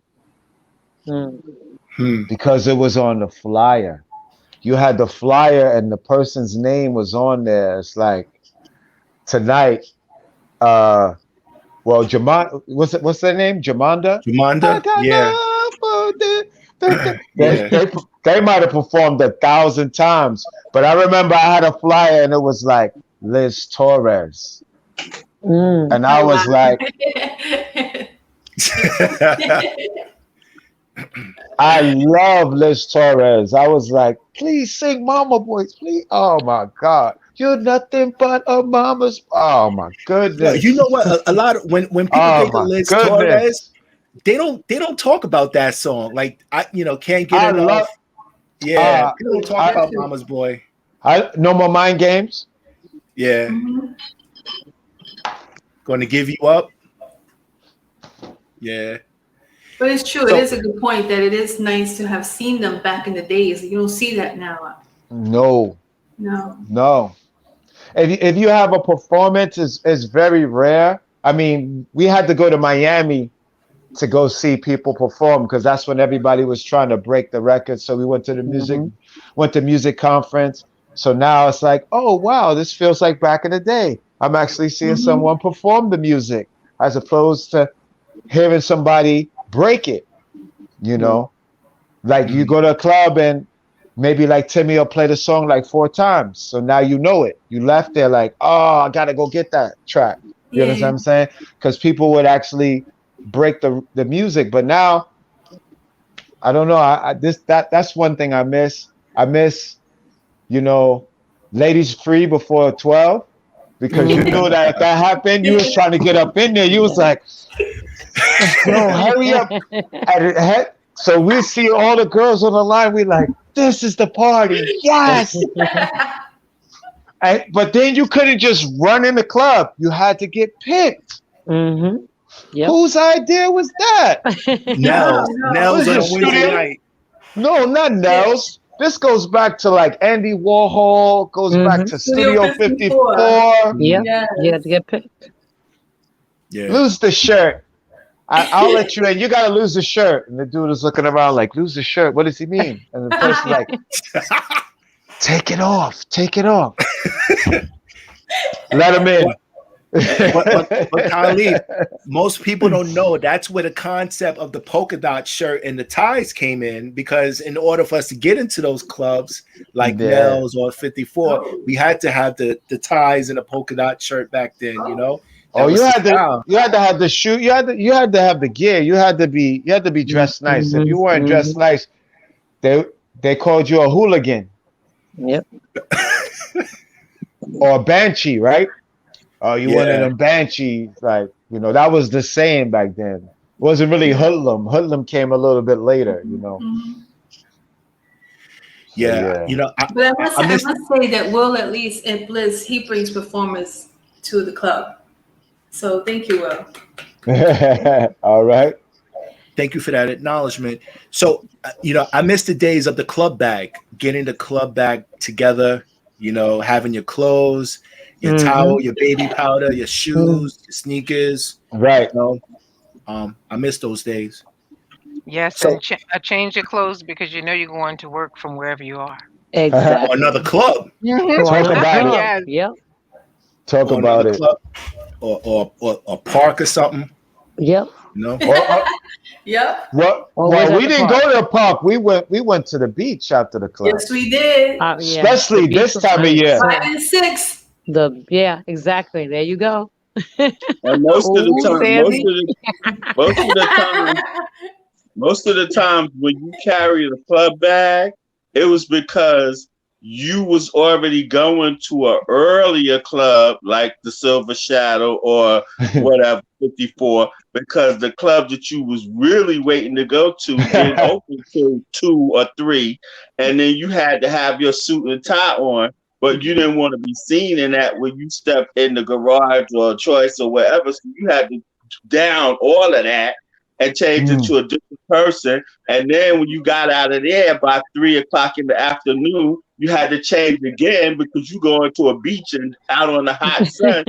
Because it was on the flyer. You had the flyer and the person's name was on there. It's like tonight, Jamanda, what's their name? Jamanda? Yeah. They might have performed 1,000 times, but I remember I had a flyer and it was like Liz Torres. And I was like, I love Liz Torres. I was like, please sing Mama Boys, please. Oh my God. You're nothing but a mama's. Oh my goodness. You know what? A lot of when people think of Liz Torres, they don't talk about that song. Like can't get enough. Yeah, people don't talk about Mama's Boy. No More Mind Games. Yeah. Going to Give You Up. Yeah. But it's true. It is a good point that it is nice to have seen them back in the days. You don't see that now. No. No. If you have a performance, it's very rare. I mean, we had to go to Miami to go see people perform because that's when everybody was trying to break the record. So we went to the music conference. So now it's like, oh wow, this feels like back in the day. I'm actually seeing someone perform the music as opposed to hearing somebody break it. Like you go to a club and maybe like Timmy will play the song like 4 times. So now you know it. You left there like, oh, I gotta go get that track. You know what I'm saying? Because people would actually break the music. But now, I don't know. That's one thing I miss. I miss, ladies free before 12. Because you knew that if that happened, you was trying to get up in there. You was like, no, hurry up. So we see all the girls on the line. We like, this is the party. Yes. But then you couldn't just run in the club. You had to get picked. Mm-hmm. Yep. Whose idea was that? Nels on a Wednesday night. No, not Nels. This goes back to like Andy Warhol, goes back to Studio 54. Yeah, you had to get picked. Yeah. Lose the shirt. I'll let you in. You got to lose the shirt. And the dude is looking around like, lose the shirt? What does he mean? And the person's like, take it off. Take it off. Let him in. but Caleaf, most people don't know that's where the concept of the polka dot shirt and the ties came in, because in order for us to get into those clubs like Nels or 54, we had to have the ties and the polka dot shirt back then, You had to have the shoe, you had to have the gear, you had to be dressed nice. If you weren't dressed nice, they called you a hooligan. Yep. Or a banshee, right? Oh, you one of them banshees, like, that was the saying back then. It wasn't really hoodlum. Hoodlum came a little bit later, Yeah. But I must say that Will, at least at BLISS, he brings performers to the club. So thank you, Will. All right. Thank you for that acknowledgement. So, I miss the days of the club bag, getting the club bag together, having your clothes, your towel, your baby powder, your shoes, your sneakers. Right. I miss those days. Yes, So, and change your clothes because you're going to work from wherever you are. Exactly. Or another club. Talk about it. Yes. Yep. Talk about it. Club, or a park or something. Yep. Yep. Well, we didn't go to the park. We went to the beach after the club. Yes, we did. Especially this time of year. 5 and 6. Exactly. There you go. And most of the time when you carry the club bag, it was because you was already going to an earlier club like the Silver Shadow or whatever, 54, because the club that you was really waiting to go to didn't open till 2 or 3, and then you had to have your suit and tie on. But you didn't want to be seen in that when you stepped in the garage or Choice or wherever. So you had to down all of that and change it to a different person. And then when you got out of there by 3 o'clock in the afternoon, you had to change again because you going to a beach and out on the hot sun.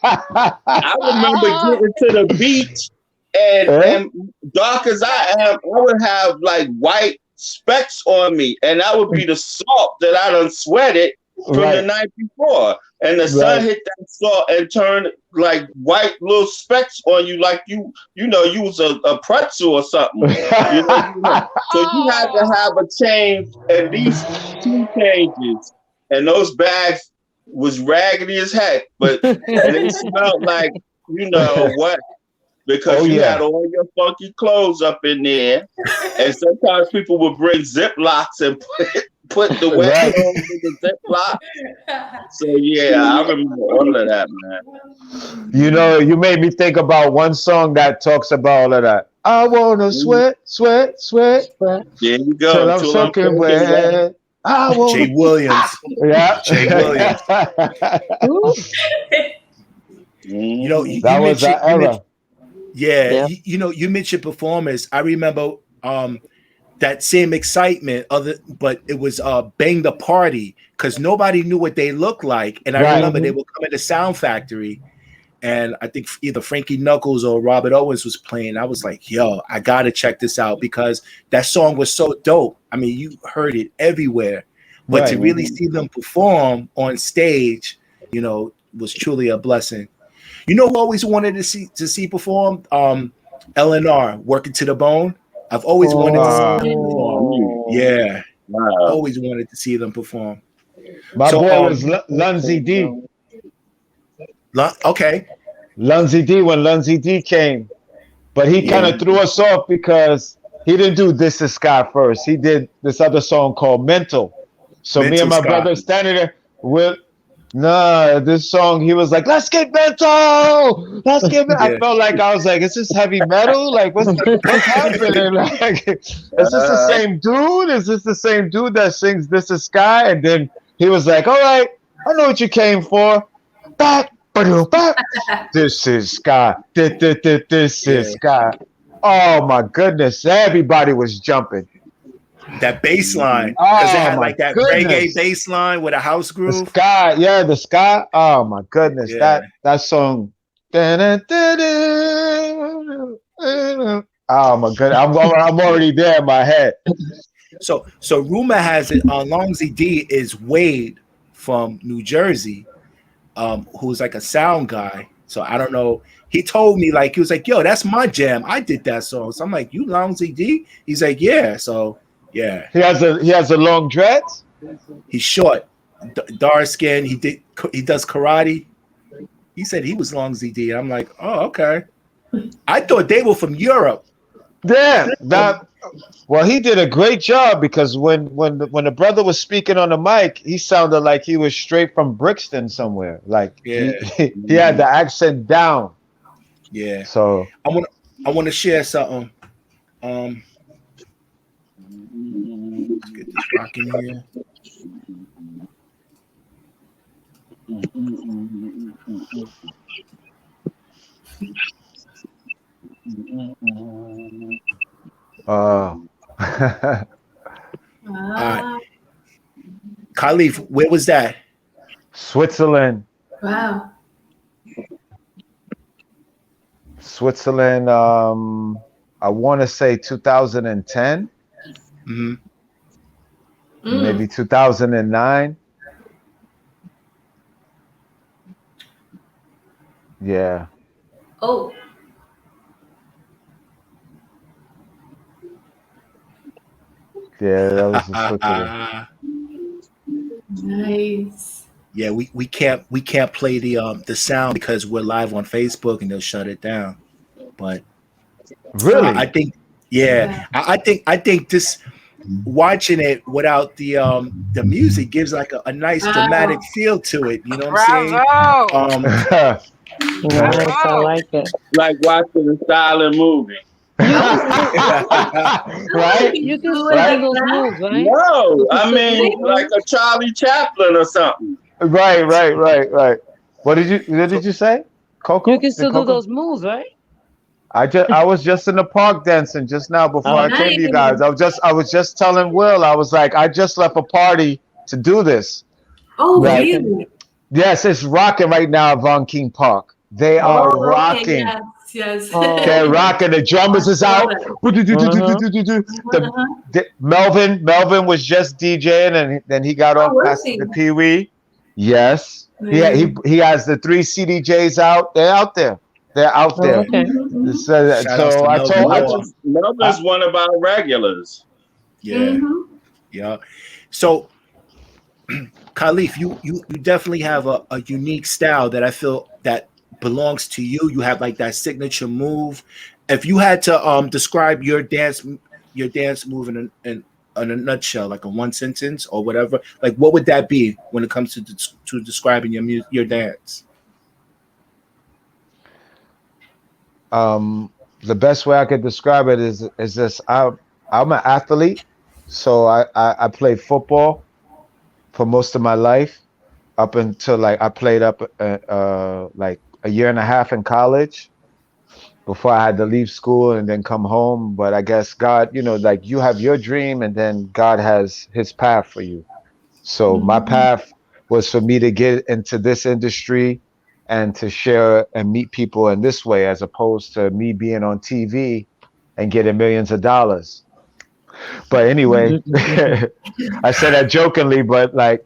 I remember getting to the beach and dark as I am, I would have like white specks on me, and that would be the salt that I done sweated from the night before, and the sun hit that salt and turned like white little specks on you, like you was a pretzel or something. So you had to have a change, at least 2 changes, and those bags was raggedy as heck, but and it smelled like what. because you had all your funky clothes up in there, and sometimes people would bring Ziplocs and put the wet clothes in the Ziploc. So yeah, I remember all of that, man. You know, you made me think about one song that talks about all of that. I wanna sweat. There you go. Till I'm soaking wet. I want Jay Williams. Yeah. Jay Williams. You know, that was that era. You mentioned performers. I remember that same excitement, but it was Bang the Party, because nobody knew what they looked like. And I remember they would come into Sound Factory, and I think either Frankie Knuckles or Robert Owens was playing. I was like, yo, I gotta check this out, because that song was so dope. I mean, you heard it everywhere, but to really see them perform on stage, you know, was truly a blessing. You know who always wanted to see perform? LNR, Working to the Bone. I've always wanted to see them perform. Yeah. Wow. Always wanted to see them perform. My boy was Lunzy D. Okay. Lunzy D, when Lunzy D came. But he kind of threw us off because he didn't do This Is Sky first. He did this other song called Mental. So me and my brother standing there with this song, he was like, let's get mental. Let's get mental. I felt like I was like, is this heavy metal? Like, what's happening? Like, is this the same dude? Is this the same dude that sings This Is Sky? And then he was like, all right, I know what you came for. Back. This is Sky. This is Sky. Oh my goodness. Everybody was jumping. That bass line, because it had like that reggae bass line with a house groove. The Sky, the Sky. Oh my goodness, that song. Oh my goodness, I'm already there in my head. So rumor has it, Longsy D is Wade from New Jersey, who's like a sound guy. So I don't know. He told me, like, he was like, "Yo, that's my jam. I did that song." So I'm like, "You Longsy D?" He's like, "Yeah." So. Yeah, he has a long dreads. He's short, dark skin. He does karate. He said he was long ZD. I'm like, oh, okay. I thought they were from Europe. Yeah, well, he did a great job, because when the brother was speaking on the mic, he sounded like he was straight from Brixton somewhere. Like he had the accent down. Yeah. So I want to share something. Let's get this rocking here. Caleaf, where was that? Switzerland. Wow. Switzerland. I want to say 2010. Mm-hmm. Maybe 2009. Yeah. Oh. Yeah, that was in Switzerland. Nice. Yeah, we can't play the sound because we're live on Facebook and they'll shut it down. But really, I think I think this, watching it without the music gives like a nice dramatic feel to it. You know what I'm saying? Nice, I like it. Like watching a silent movie. Right? You can do those moves, right? No, I mean like a Charlie Chaplin or something. Right. What did you say? Coco? You can still do those moves, right? I was just in the park dancing just now before I came to you guys. I was just telling Will, I was like, I just left a party to do this. Oh, really? Yes, it's rocking right now at Von King Park. They are rocking. Okay, yes. They're rocking. The drummers is out. Melvin was just DJing, and then he got off past the Pee Wee. Yes. He has the 3 CDJs out. They're out there. Okay. So I told Melvin's one of our regulars. Yeah. Yeah. So Caleaf, you definitely have a unique style that I feel that belongs to you. You have like that signature move. If you had to describe your dance move in a nutshell, like in one sentence or whatever, like what would that be when it comes to describing your dance? The best way I could describe it is this: I'm an athlete, so I played football for most of my life up until like I played up like a year and a half in college before I had to leave school and then come home. But I guess God, like you have your dream and then God has his path for you. So my path was for me to get into this industry and to share and meet people in this way, as opposed to me being on TV and getting millions of dollars. But anyway, I said that jokingly, but like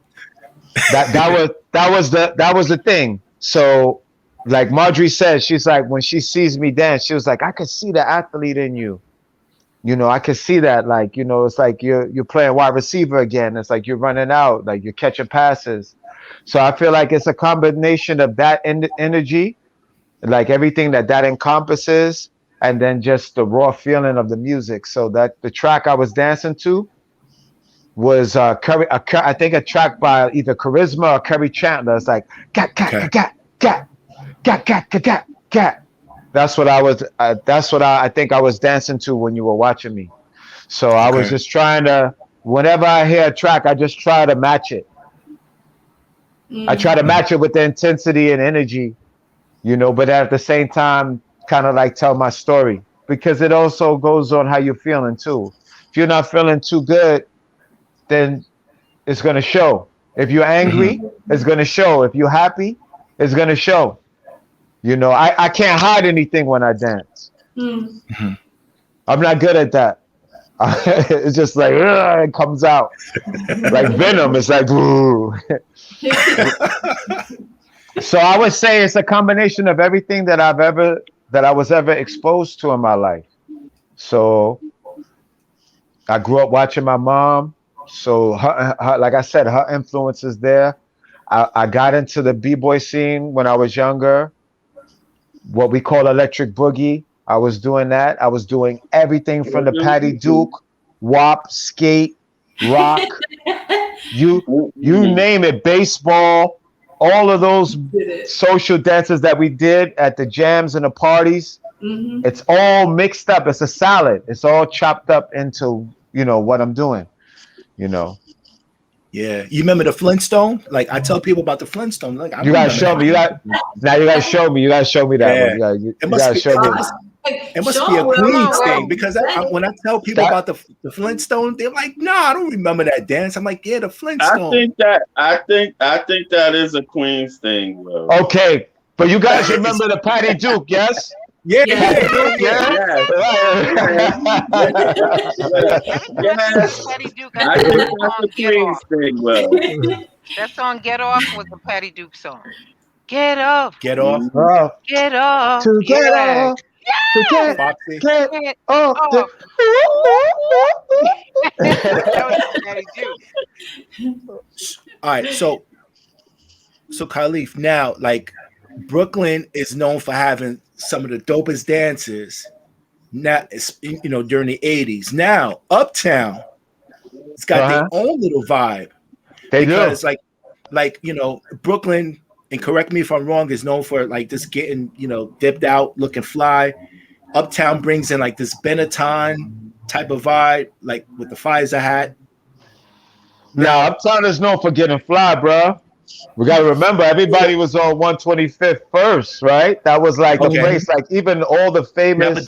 that was the thing. So like Marjorie said, she's like, when she sees me dance, she was like, I could see the athlete in you. I could see that, like, it's like you're playing wide receiver again. It's like you're running out, like you're catching passes. So I feel like it's a combination of that energy, like everything that encompasses, and then just the raw feeling of the music. So that the track I was dancing to was I think a track by either Charisma or Kerry Chandler. It's like gat. That's what I think I was dancing to when you were watching me. So I was just trying to, whenever I hear a track, I just try to match it. I try to match it with the intensity and energy, but at the same time, kind of like tell my story, because it also goes on how you're feeling too. If you're not feeling too good, then it's going to show. If you're angry, it's going to show. If you're happy, it's going to show. I can't hide anything when I dance. I'm not good at that. It's just like, it comes out like venom. It's like, ooh. So I would say it's a combination of everything that I was ever exposed to in my life. So I grew up watching my mom. So her, like I said, her influence is there. I got into the b-boy scene when I was younger, what we call electric boogie. I was doing that. I was doing everything from the Patty Duke, WAP, skate, rock, you name it, baseball, all of those social dances that we did at the jams and the parties. It's all mixed up. It's a salad. It's all chopped up into, what I'm doing, Yeah, you remember the Flintstone? Like I tell people about the Flintstone. Like you gotta show me. You gotta show me. You gotta show me that one. You gotta show me. It must be a Queens thing, because when I tell people about the Flintstone, they're like, "No, I don't remember that dance." I'm like, "Yeah, the Flintstone." I think that is a Queens thing, bro. Okay, but you guys remember the Patty Duke, yes? Yeah. Yes. Patty Duke. I think that's a Queens thing, bro. That song "Get Off" was a Patty Duke song. Get off. Get off. Get off. To get off. To get off. That was Patty Duke. All right, so Caleaf, now like Brooklyn is known for having some of the dopest dances. Now, during the 80s. Now, Uptown, it's got their own little vibe. They do. Because like Brooklyn, and correct me if I'm wrong, is known for like just getting dipped out, looking fly. Uptown brings in like this Benetton type of vibe, like with the Pfizer hat. Now, Uptown is known for getting fly, bro. We got to remember, everybody was on 125th first, right? That was like the place, like even all the famous.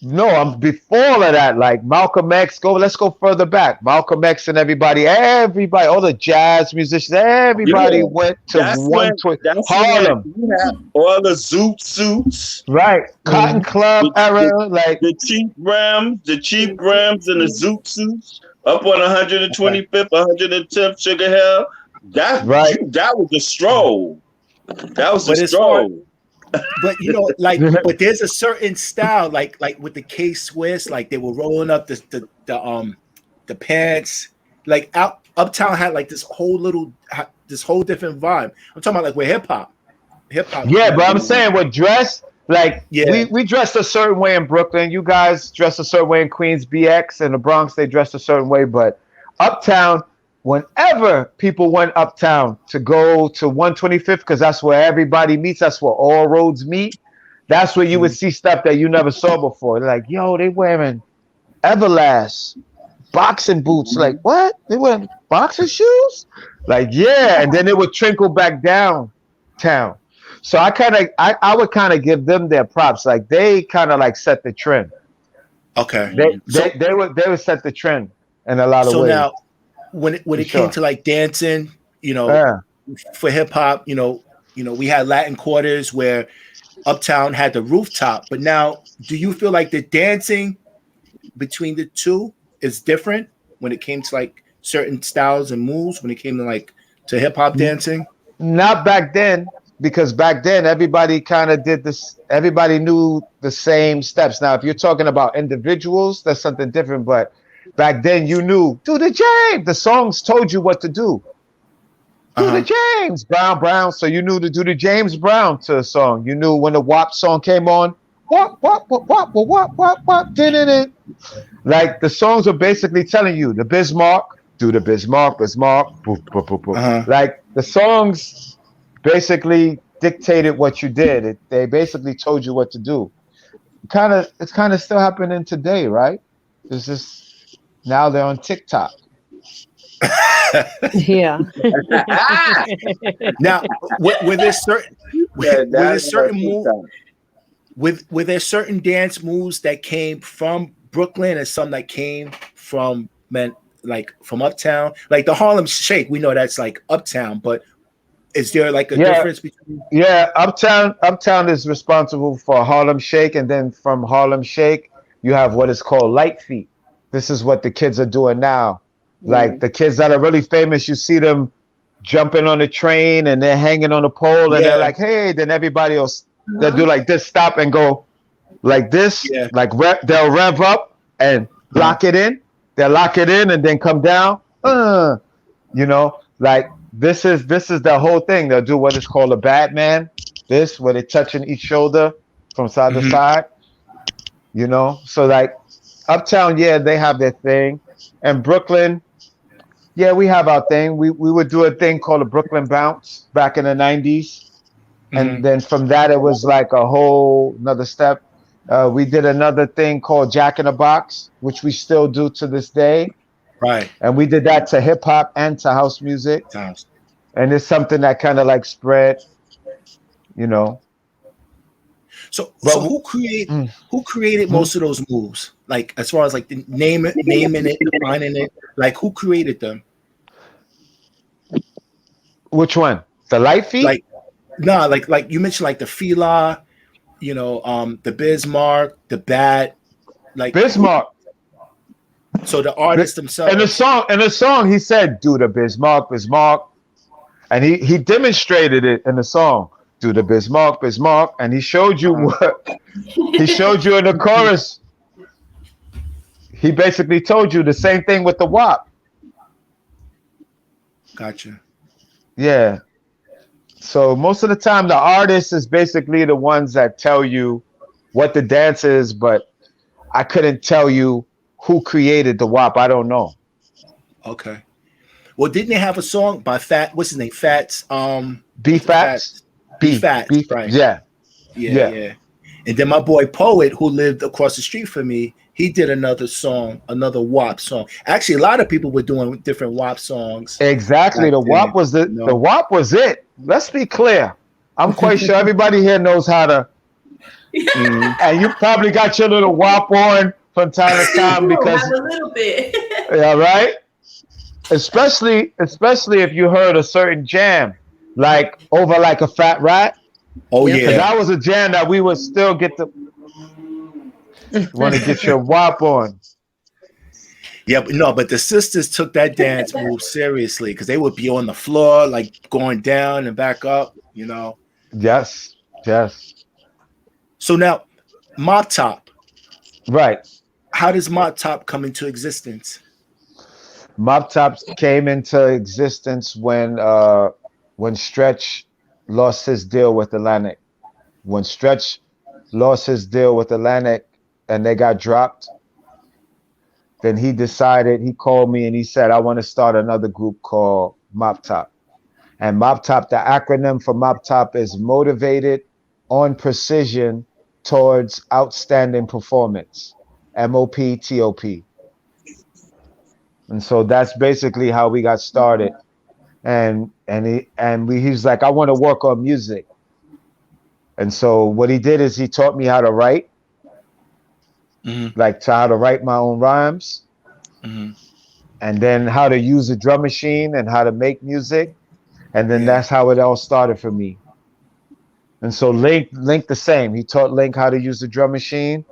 No, I'm before all of that. Like Malcolm X. Let's go further back. Malcolm X and everybody, all the jazz musicians, everybody went to 120. Harlem. All the zoot suits, right? Cotton Club era, like the cheap rims and the zoot suits up on 125th, 110th, Sugar Hill. That was a stroll. That was a stroll. But but there's a certain style, like with the K-Swiss, like they were rolling up the pants. Like Uptown had like this whole different vibe. I'm talking about like with hip hop. hip hop. Yeah, but I'm saying with dress, like Yeah. we dressed a certain way in Brooklyn. You guys dress a certain way in Queens, BX, and the Bronx. They dress a certain way, but uptown. Whenever people went uptown to go to 125th, because that's where everybody meets, that's where all roads meet. That's where you would see stuff that you never saw before. They're like, yo, they wearing Everlast boxing boots. Like, what? They wearing boxing shoes? Like, yeah. And then it would trickle back downtown. So I would kind of give them their props. Like they kind of like set the trend. Okay. They would set the trend in a lot of ways. So now when it came to like dancing, for hip hop, we had Latin quarters where uptown had the rooftop, but now do you feel like the dancing between the two is different when it came to like certain styles and moves when it came to like to hip hop dancing? Not back then, because back then everybody kind of did this, everybody knew the same steps. Now if you're talking about individuals, that's something different, but back then you knew, do the James, the songs told you what to do. Do the James Brown. So you knew to do the James Brown to a song. You knew when the WAP song came on, wop. Like the songs are basically telling you the Bismarck, do the Bismarck. Like the songs basically dictated what you did. They basically told you what to do. It's kind of still happening today, right? It's just now they're on TikTok. Yeah. Now, were there certain dance moves that came from Brooklyn and some that came from from uptown? Like the Harlem Shake, we know that's like uptown, but is there like a difference between? Yeah, uptown is responsible for Harlem Shake, and then from Harlem Shake, you have what is called light feet. This is what the kids are doing now. Like the kids that are really famous, you see them jumping on the train and they're hanging on the pole and they're like, hey, then everybody else, they'll do like this, stop and go like this, like they'll rev up and lock it in. They'll lock it in and then come down. Like this is the whole thing. They'll do what is called a Batman. This, where they're touching each shoulder from side to side. So like uptown, they have their thing. And Brooklyn, we have our thing. We would do a thing called a Brooklyn Bounce back in the 90s. And then from that, it was like a whole another step. We did another thing called Jack in the Box, which we still do to this day. Right. And we did that to hip hop and to house music. And it's something that kind of like spread, So who created most of those moves? Like as far as like the naming it, defining it, like who created them? Which one? The light feet? Like you mentioned, like the Fila, the Bismarck, the Bat, like Bismarck. So the artists themselves. In the song, he said, "Do the Bismarck, and he demonstrated it in the song. Do the Bismarck, and he showed you what he showed you in the chorus. He basically told you the same thing with the WAP. Gotcha. Yeah. So most of the time, the artist is basically the ones that tell you what the dance is, but I couldn't tell you who created the WAP. I don't know. Okay. Well, didn't they have a song by what's his name? Fats. B Fats. Right. Yeah. And then my boy Poet, who lived across the street from me, he did another song, another WAP song. Actually, a lot of people were doing different WAP songs. Exactly. The WAP was the WAP was it. Let's be clear. I'm quite sure everybody here knows how to. And you probably got your little WAP on from time to time because a little bit. Yeah, right. Especially if you heard a certain jam, like Over Like a Fat Rat. Oh yeah, because that was a jam that we would still get to. Want to get your WAP on. Yeah, but the sisters took that dance move seriously because they would be on the floor, like going down and back up, Yes. So now, MOPTOP. Right. How does MOPTOP come into existence? MOPTOP came into existence when Stretch lost his deal with Atlantic. When Stretch lost his deal with Atlantic and they got dropped, then he called me and he said, I want to start another group called MOPTOP. And MOPTOP, the acronym for MOPTOP is Motivated on Precision Towards Outstanding Performance, MOPTOP. And so that's basically how we got started. And he's like, I want to work on music. And so what he did is he taught me how to write, like how to write my own rhymes, and then how to use a drum machine and how to make music. And then that's how it all started for me. And so Link the same. He taught Link how to use the drum machine.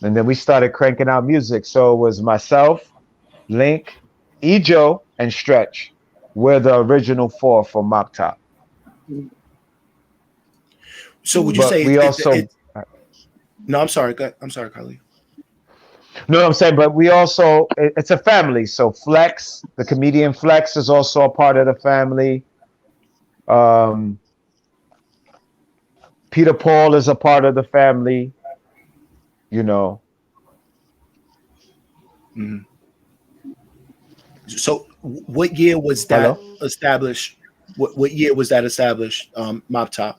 And then we started cranking out music. So it was myself, Link, Ejo, and Stretch. We're the original four for MOPTOP. So would you say we also? No, I'm sorry. I'm sorry, Carly. No, I'm saying, but we also, it's a family. So Flex, the comedian Flex, is also a part of the family. Peter Paul is a part of the family. You know. So what year was that established? What year was that established, MOPTOP?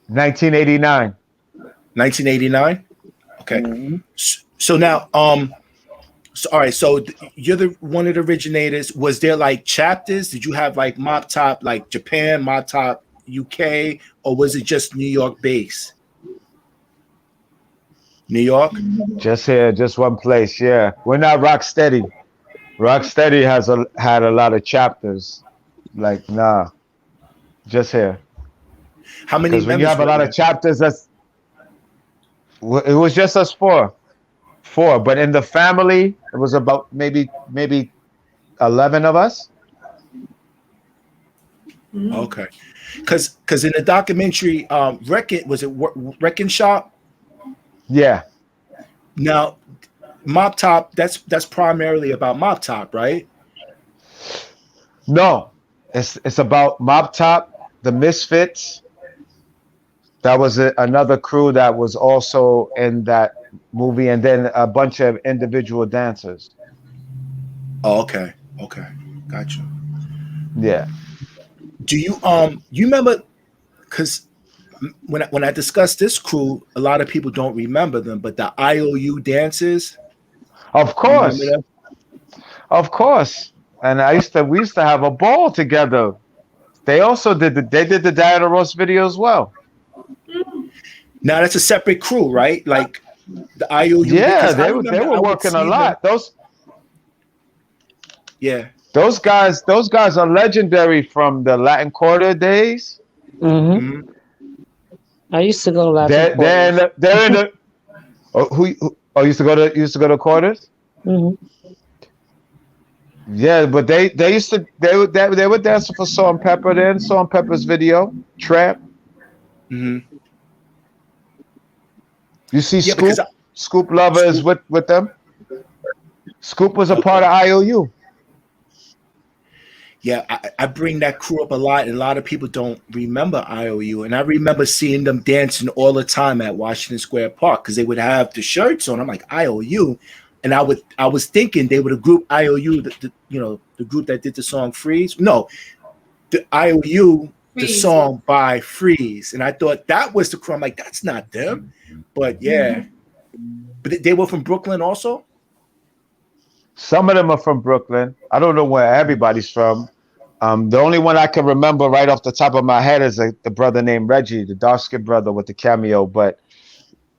1989. 1989? Okay. So now, so, all right, so you're one of the originators. Was there like chapters? Did you have like MOPTOP, like Japan, MOPTOP UK, or was it just New York based? New York? Just here, just one place, yeah. We're not Rocksteady. Rocksteady had a lot of chapters. Like, nah, just here. How many? Because when you have a lot of chapters, it was just us four. But in the family, it was about maybe 11 of us. Okay, because in the documentary, Wrecking Shop? Yeah. Now, MOPTOP, that's primarily about MOPTOP, right? No, it's about MOPTOP, the Misfits. That was another crew that was also in that movie, and then a bunch of individual dancers. Oh, okay, gotcha. Yeah. Do you you remember? Because when I discussed this crew, a lot of people don't remember them, but the IOU dances. Of course. Of course. And we used to have a ball together. They also did the Diana Ross video as well. Now that's a separate crew, right? Like the IOU. Yeah, they were working a lot. Those guys are legendary from the Latin Quarter days. I used to go to Latin Quarters. They're in the. Used to go to Quarters? Yeah, but they were dancing for Salt and Pepper. They're in Salt and Pepper's video, Trap. You see Scoop Lovers with them. Scoop was a part of IOU. Yeah, I bring that crew up a lot, and a lot of people don't remember IOU. And I remember seeing them dancing all the time at Washington Square Park because they would have the shirts on. I'm like, IOU, and I was thinking they were the group IOU, the group that did the song Freeze. No, the IOU, the song by Freeze, and I thought that was the crew. I'm like, that's not them, but yeah, but they were from Brooklyn also. Some of them are from Brooklyn. I don't know where everybody's from. The only one I can remember right off the top of my head is the brother named Reggie, the dark-skinned brother with the cameo. But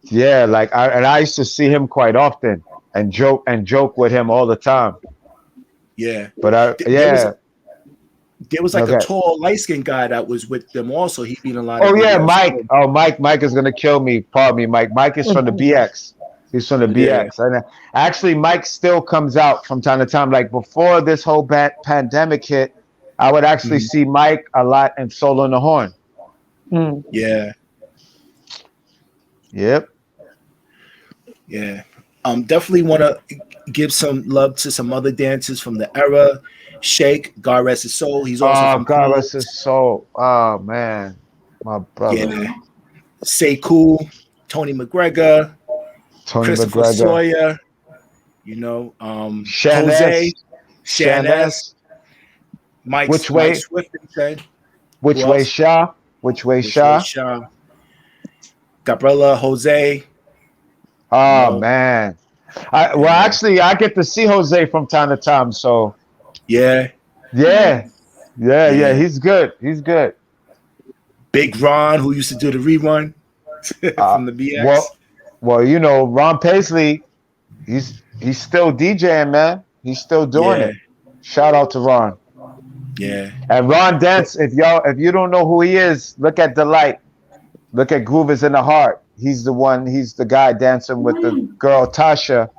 yeah, I used to see him quite often and joke with him all the time. Yeah, but there was like a tall, light-skinned guy that was with them also. He beat a lot. Oh yeah, Mike. Oh, Mike is gonna kill me. Pardon me, Mike. Mike is from the BX. He's from the BX. And actually, Mike still comes out from time to time. Like before this whole pandemic hit, I would actually see Mike a lot in Solo on the Horn. Yeah. Yep. Yeah. Definitely want to give some love to some other dancers from the era. Shake, God rest his soul. He's also from God Queens. rest his soul. Oh man, my brother. Yeah. Say Cool, Tony McGregor, Christopher Sawyer, you know, Jose, Shaness, Mike Swiftington. Which way, Shaw? Which way, Shaw? Gabriella, Jose. Oh man. Actually, I get to see Jose from time to time. So yeah. He's good. He's good. Big Ron, who used to do the rerun from the BX. Well, you know, Ron Paisley, he's still DJing, man. He's still doing it. Shout out to Ron. Yeah. And Ron Dance, if you don't know who he is, look at Delight. Look at Groove is in the Heart. He's the guy dancing with the girl Tasha.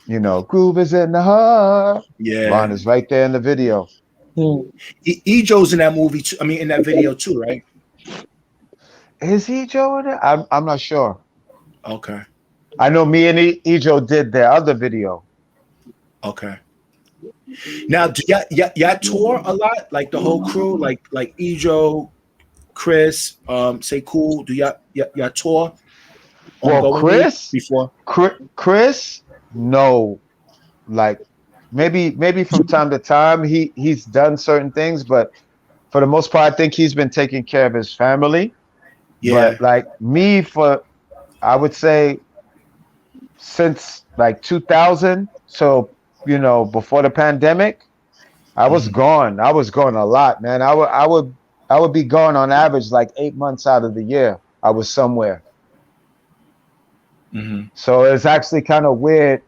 You know, Groove is in the Heart. Yeah. Ron is right there in the video. Ejo's in that movie too. I mean, in that video too, right? Is Ejo in it? I'm not sure. Okay. I know me and Ejo did their other video. Okay. Now, do y'all tour a lot? Like the whole crew, like Ejo, Chris, Say Cool. Do y'all tour? Well, Chris before Chris, no, like maybe from time to time he's done certain things, but for the most part, I think he's been taking care of his family. Yeah. But like me, I would say since like 2000, so you know, before the pandemic, I was gone. I was gone a lot, man. I would be gone on average like 8 months out of the year. I was somewhere. So it's actually kind of weird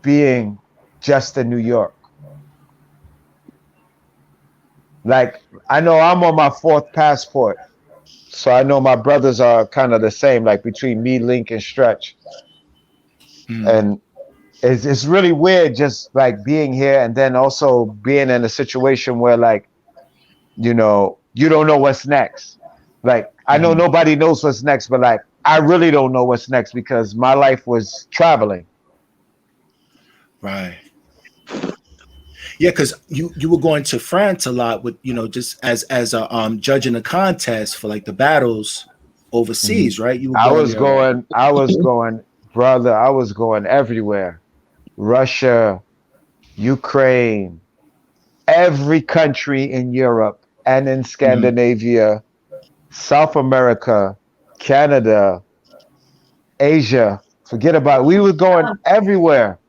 being just in New York. Like, I know I'm on my 4th passport. So I know my brothers are kind of the same, like between me, Link, and Stretch. And it's really weird just like being here and then also being in a situation where like, you know, you don't know what's next. Like, I know nobody knows what's next, but like, I really don't know what's next because my life was traveling. Right. Yeah, because you were going to France a lot with, you know, just as a judge in a contest for like the battles overseas, right? I was going, brother, I was going everywhere. Russia, Ukraine, every country in Europe and in Scandinavia, South America, Canada, Asia. Forget about it. We were going everywhere.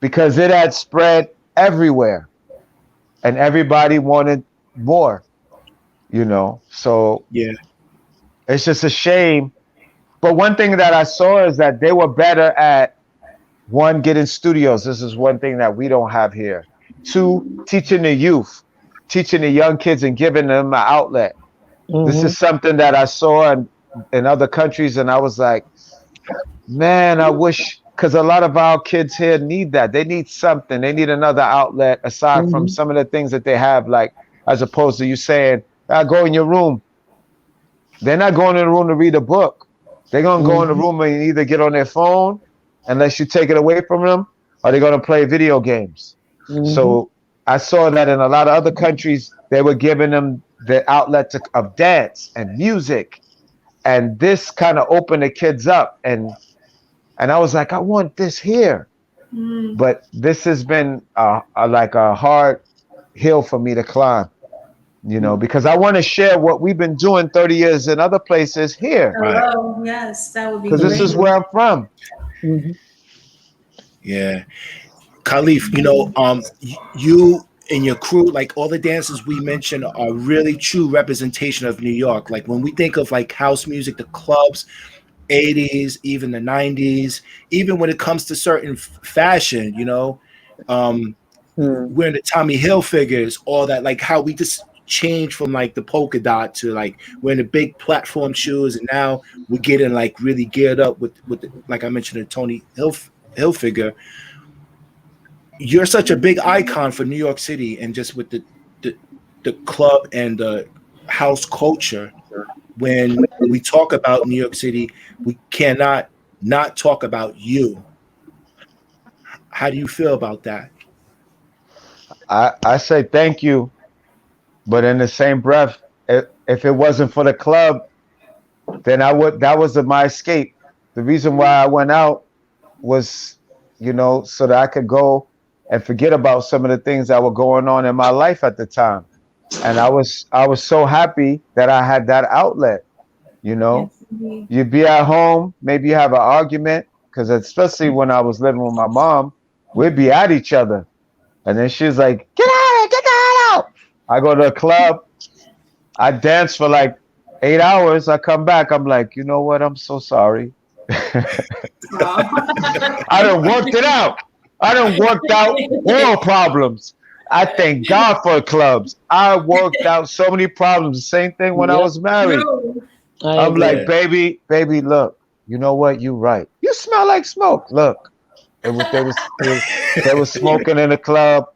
Because it had spread everywhere and everybody wanted more, you know. So yeah, it's just a shame. But one thing that I saw is that they were better at, 1, getting studios. This is one thing that we don't have here. 2, teaching the youth, teaching the young kids and giving them an outlet. This is something that I saw in other countries, and I was like, man, I wish, because a lot of our kids here need that. They need something. They need another outlet aside from some of the things that they have, like, as opposed to you saying, go in your room. They're not going in the room to read a book. They're going to go in the room and either get on their phone, unless you take it away from them, or they're going to play video games. So I saw that in a lot of other countries, they were giving them the outlet of dance and music. And this kind of opened the kids up. And I was like, I want this here. But this has been like a hard hill for me to climb, you know, because I want to share what we've been doing 30 years in other places here. Hello. Yes, that would be because this is where I'm from. Yeah. Caleaf, you know, you and your crew, like all the dancers we mentioned, are really true representation of New York. Like when we think of like house music, the clubs, 80s, even the 90s, even when it comes to certain fashion, you know, wearing the Tommy Hilfigers, all that, like how we just changed from like the polka dot to like wearing the big platform shoes, and now we're getting like really geared up with the, like I mentioned, the Tony Hilfiger. You're such a big icon for New York City, and just with the club and the house culture. When we talk about New York City, we cannot not talk about you. How do you feel about that? I say thank you, but in the same breath, if it wasn't for the club, then that was my escape. The reason why I went out was, so that I could go and forget about some of the things that were going on in my life at the time. And I was so happy that I had that outlet. Yes. You'd be at home, maybe you have an argument, because especially when I was living with my mom, we'd be at each other. And then she's like, get the hell out. I go to a club, I dance for like 8 hours, I come back, I'm like, you know what, I'm so sorry. I done worked it out. I done worked out all problems. I thank God for clubs. I worked out so many problems. The same thing when I was married. I'm like, baby, look, you know what? You right. You smell like smoke. Look, they were smoking in the club,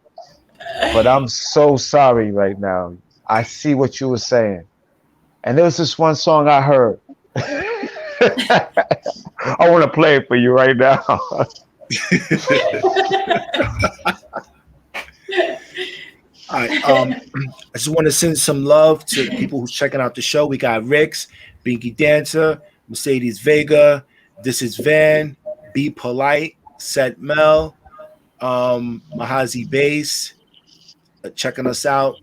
but I'm so sorry right now. I see what you were saying. And there was this one song I heard. I want to play it for you right now. All right. I just want to send some love to people who's checking out the show. We got Rix, Binky Dancer, Mercedes Vega, This Is Van, Be Polite, Set Mel, Mahazi Bass, checking us out.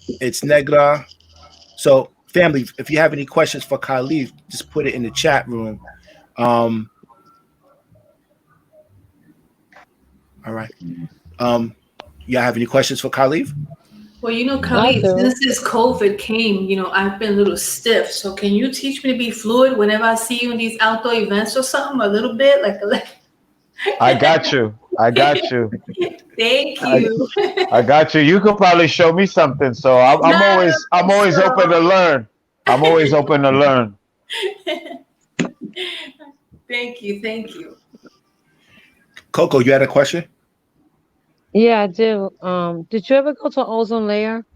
It's Negra. So, family, if you have any questions for Caleaf, just put it in the chat room. All right. Y'all have any questions for Caleaf? Well, Caleaf, since this COVID came, I've been a little stiff. So can you teach me to be fluid whenever I see you in these outdoor events or something? A little bit, like. I got you. Thank you. I got you. You could probably show me something. So I'm always open to learn. I'm always open to learn. Thank you. Coco, you had a question? Yeah, I do. Did you ever go to Ozone Layer?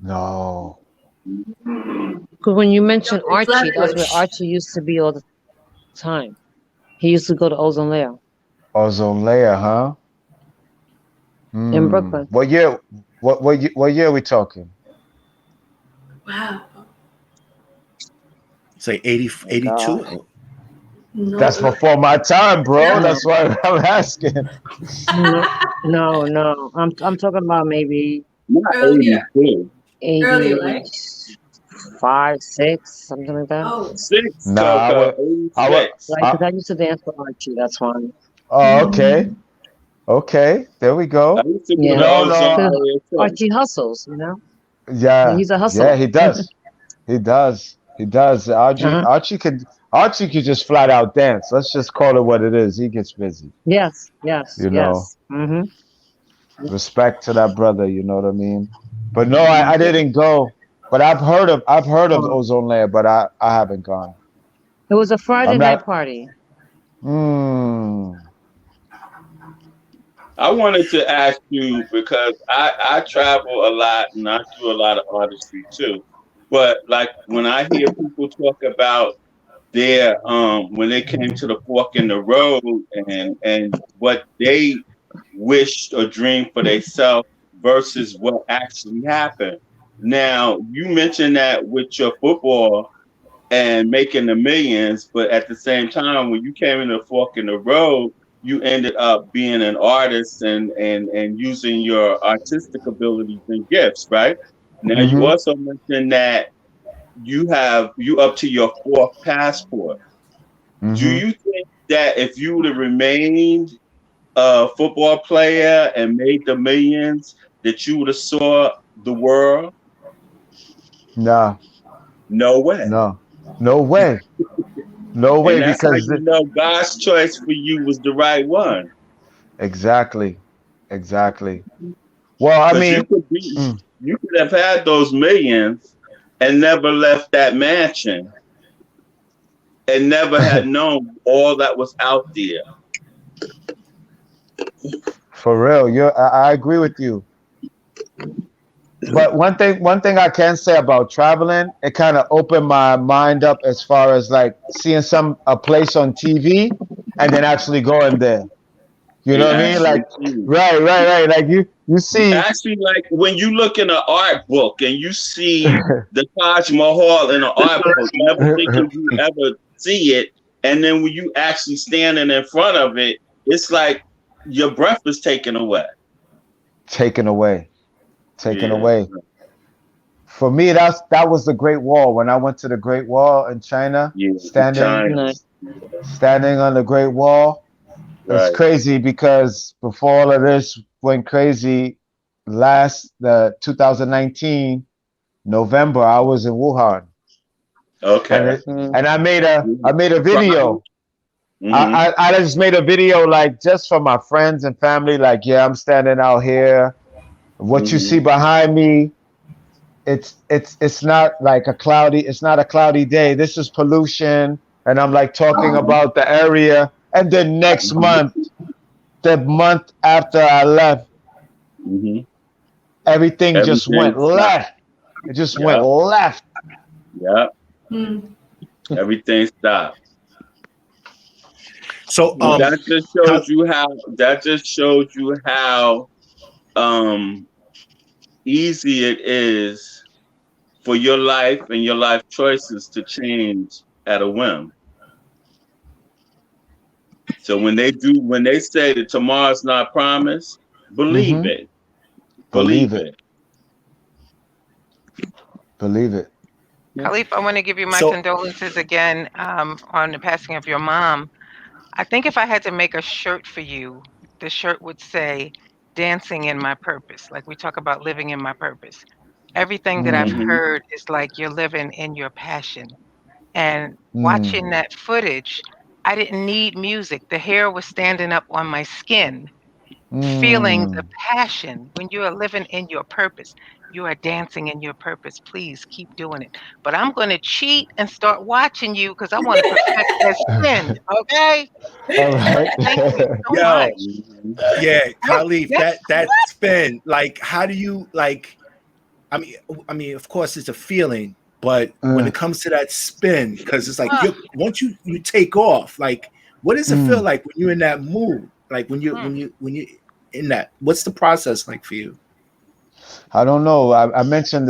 No. Because when you mentioned Archie, that's where Archie used to be all the time. He used to go to Ozone Layer. Ozone Layer, huh? In Brooklyn. What year? What year are we talking? Wow. Say 82. No. That's before my time, bro. That's why I'm asking. No. I'm talking about maybe earlier. 85, 6, something like that. Oh, 6. Nah, because I used to dance for Archie. That's why. Oh, okay. Okay, there we go. No. Archie hustles, Yeah. He's a hustler. Yeah, he does. He does. Archie could just flat out dance. Let's just call it what it is. He gets busy. Yes. Mm-hmm. Respect to that brother, you know what I mean? But no, I didn't go. But I've heard of Ozone Layer, but I haven't gone. It was a Friday night party. I wanted to ask you, because I travel a lot and I do a lot of artistry too. But like when I hear people talk about their when they came to the fork in the road and what they wished or dreamed for themselves versus what actually happened. Now, you mentioned that with your football and making the millions, but at the same time, when you came in the fork in the road, you ended up being an artist and using your artistic abilities and gifts, right? Now, you also mentioned that you up to your 4th passport. Do you think that if you would have remained a football player and made the millions, that you would have saw the world? Nah. No way. No way. No way, and that's because how God's choice for you was the right one. Exactly. Well, I mean, you could have had those millions and never left that mansion and never had known all that was out there. For real, I agree with you. But one thing I can say about traveling, it kind of opened my mind up as far as like seeing a place on TV and then actually going there. You know what I mean? Like, right. Like you see. Actually, like when you look in an art book and you see the Taj Mahal in an art book, never thinking you ever see it, and then when you actually standing in front of it, it's like your breath is taken away. Taken away. For me, that was the Great Wall. When I went to the Great Wall in China, standing on the Great Wall, it's crazy because before all of this went crazy, the 2019 November, I was in Wuhan. Okay. And I made a video. I just made a video like just for my friends and family. Like, yeah, I'm standing out here. What you see behind me, it's not like it's not a cloudy day. This is pollution, and I'm like talking about the area. And then next month, the month after I left, everything just went left. It just went left. Yeah. Everything stopped. So that just showed you how easy it is for your life and your life choices to change at a whim. So when they say that tomorrow's not promised, believe it. Believe it. Caleaf, I want to give you my condolences again on the passing of your mom. I think if I had to make a shirt for you, the shirt would say, dancing in my purpose. Like we talk about living in my purpose. Everything that I've heard is like you're living in your passion. And watching that footage, I didn't need music. The hair was standing up on my skin, feeling the passion. When you are living in your purpose, you are dancing in your purpose. Please keep doing it. But I'm going to cheat and start watching you because I want to perfect that spin. Okay? All right. Thank you so much. Yeah, Caleaf, that spin, like, how do you, like, I mean, of course it's a feeling, but when it comes to that spin, because it's like once you take off, like, what does it feel like when you're in that mood? Like when you in that, what's the process like for you? I don't know. I mentioned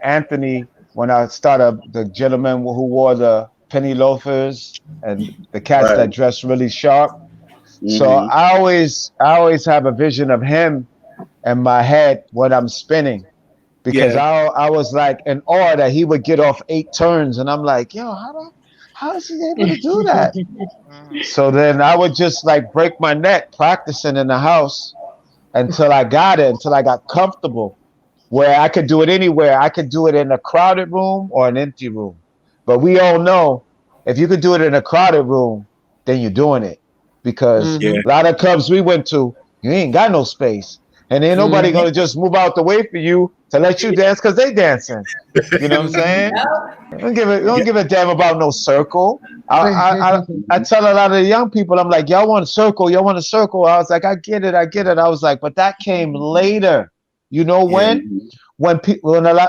Anthony when I started, the gentleman who wore the penny loafers and the cats that dress really sharp. So I always have a vision of him in my head when I'm spinning, because I was like in awe that he would get off 8 turns, and I'm like, yo, how is he able to do that? So then I would just like break my neck practicing in the house until I got comfortable, where I could do it anywhere. I could do it in a crowded room or an empty room. But we all know if you could do it in a crowded room, then you're doing it. Because a lot of clubs we went to, you ain't got no space. And ain't nobody gonna just move out the way for you to let you dance because they dancing. You know what I'm saying? Don't give a damn about no circle. I tell a lot of the young people, I'm like, y'all want a circle? Y'all want a circle? I was like, I get it. I was like, but that came later. You know when? When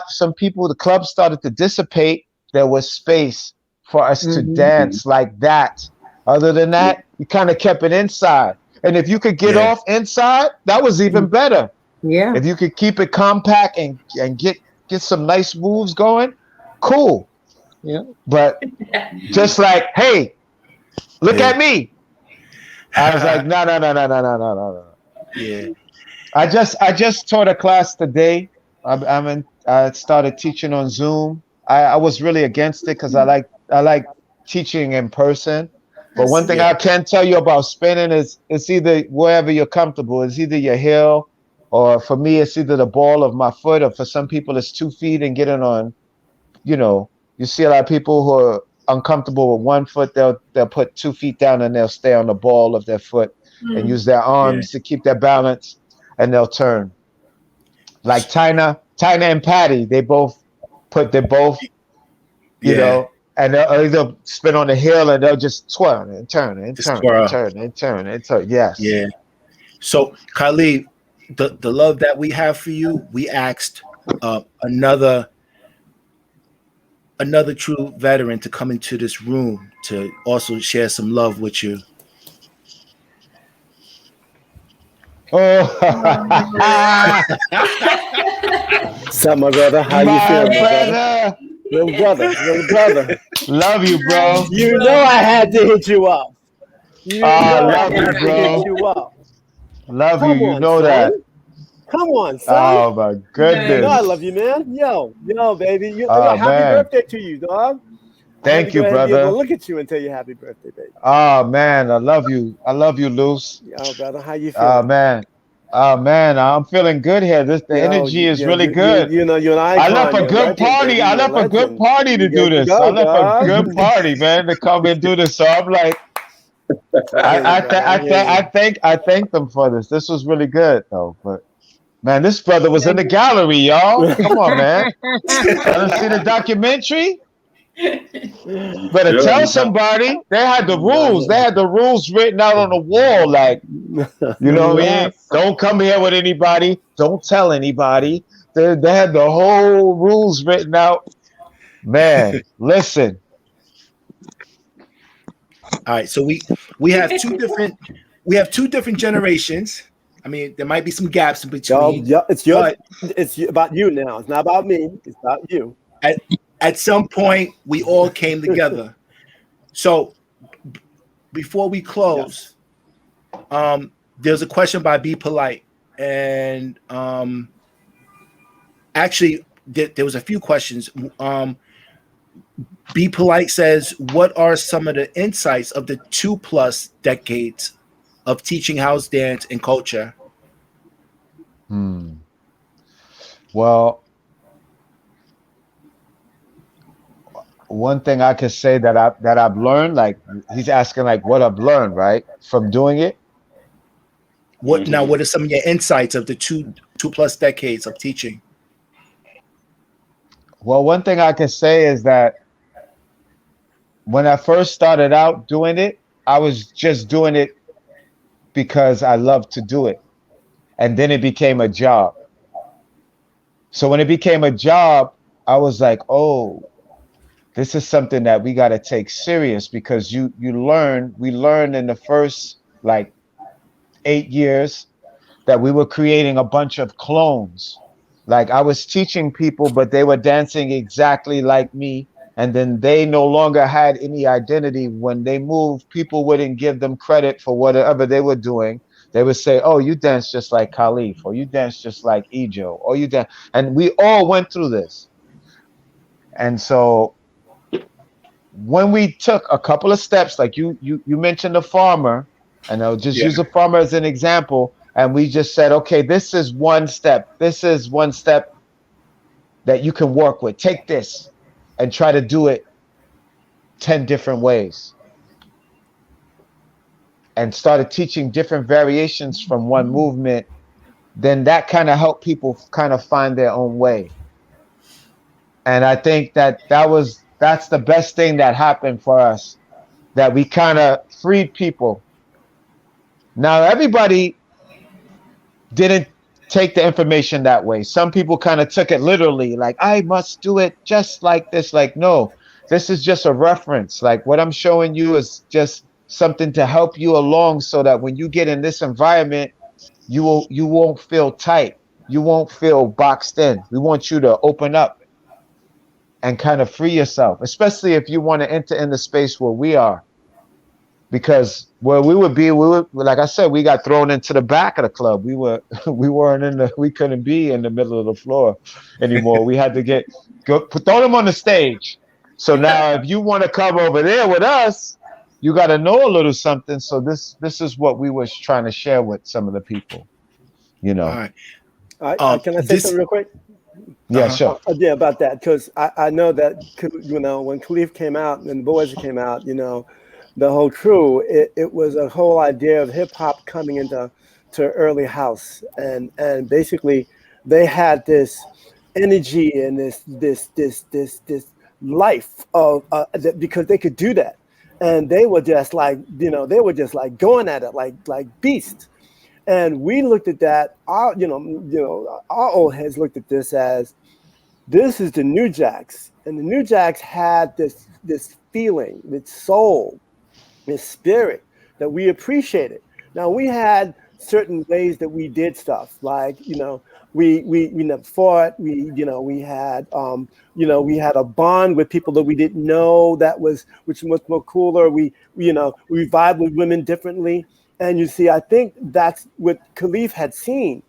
some people, the club started to dissipate, there was space for us to dance like that. Other than that, you kind of kept it inside. And if you could get off inside, that was even better. Yeah. If you could keep it compact and get some nice moves going, cool. Yeah. But just like, hey, look at me. I was like, no. Yeah. I just taught a class today. I started teaching on Zoom. I was really against it because I like teaching in person. But one thing I can tell you about spinning is it's either wherever you're comfortable. It's either your heel, or for me, it's either the ball of my foot, or for some people, it's 2 feet and getting on. You know, you see a lot of people who are uncomfortable with 1 foot. They'll put 2 feet down and they'll stay on the ball of their foot and use their arms to keep their balance, and they'll turn. Like Tina and Patty, they both, you know. And they'll either spin on the hill, and they'll just twirl and turn and turn and turn and turn and turn. Yes. Yeah. So, Caleaf, the love that we have for you, we asked another true veteran to come into this room to also share some love with you. Oh, Sup, my brother? How you feeling, my brother? Little brother. Love you, bro. You know I had to hit you up. You know I love had you, to bro. hit you up. Love Come you. You on, know son. that. Come on, son. Oh my goodness. You know I love you, man. Yo, baby. Oh, happy man. birthday to you, dog. Thank you, I had to go ahead and be brother. able to look at you and tell you happy birthday, baby. Oh man, I love you. I love you, Luce. Yo, brother, how you Oh feeling? man. Oh man, I'm feeling good here. The energy is really good. You know, you're an icon. I left a good party. Baby. I left a good party to do this. I left a good party, man, to come and do this. So I'm like, I thank them for this. This was really good though. But man, this brother was in the gallery, y'all. Come on, man. Wanna see the documentary? Better tell somebody. They had the rules. They had the rules written out on the wall. Like, you know what I mean? Don't come here with anybody. Don't tell anybody. They had the whole rules written out. Man, listen. All right, so we have two different generations. I mean, there might be some gaps in between. It's about you now. It's not about me. It's about you. At some point, we all came together. So before we close, there's a question by Be Polite, and actually there was a few questions. Be Polite says, what are some of the insights of the 2+ decades of teaching house dance and culture? Well, one thing I could say that I've learned, like he's asking like what I've learned, right, from doing it. What are some of your insights of the 2+ decades of teaching? Well, one thing I can say is that when I first started out doing it, I was just doing it because I love to do it. And then it became a job. So when it became a job, I was like, oh, this is something that we got to take serious, because we learned in the first like 8 years that we were creating a bunch of clones. Like I was teaching people, but they were dancing exactly like me. And then they no longer had any identity. When they moved, people wouldn't give them credit for whatever they were doing. They would say, oh, you dance just like Caleaf, or you dance just like Ejo, or you dance. And we all went through this. And so when we took a couple of steps, like you mentioned the farmer, and I'll just use a farmer as an example. And we just said, okay, this is one step. This is one step that you can work with. Take this and try to do it 10 different ways. And started teaching different variations from one movement. Then that kind of helped people kind of find their own way. And I think that's the best thing that happened for us, that we kind of freed people. Now, everybody didn't take the information that way. Some people kind of took it literally, like, I must do it just like this. Like, no, this is just a reference. Like what I'm showing you is just something to help you along, so that when you get in this environment, you won't feel tight. You won't feel boxed in. We want you to open up and kind of free yourself, especially if you want to enter in the space where we are. Because where we would be, like I said, we got thrown into the back of the club. We couldn't be in the middle of the floor anymore. We had to throw them on the stage. So now if you want to come over there with us, you got to know a little something. So this is what we was trying to share with some of the people, you know. All right. Can I say something real quick? Yeah, sure. Yeah, about that, because I know that, you know, when Caleaf came out and the boys came out, you know, the whole crew, it was a whole idea of hip hop coming into early house, and basically they had this energy and this life of because they could do that, and they were just like, you know, they were just like going at it like beasts. And we looked at that. Our old heads looked at this as this is the New Jacks, and the New Jacks had this feeling, this soul, this spirit that we appreciated. Now we had certain ways that we did stuff, like we never fought. We had a bond with people that we didn't know, which was more cooler. We vibed with women differently. And you see, I think that's what Caleaf had seen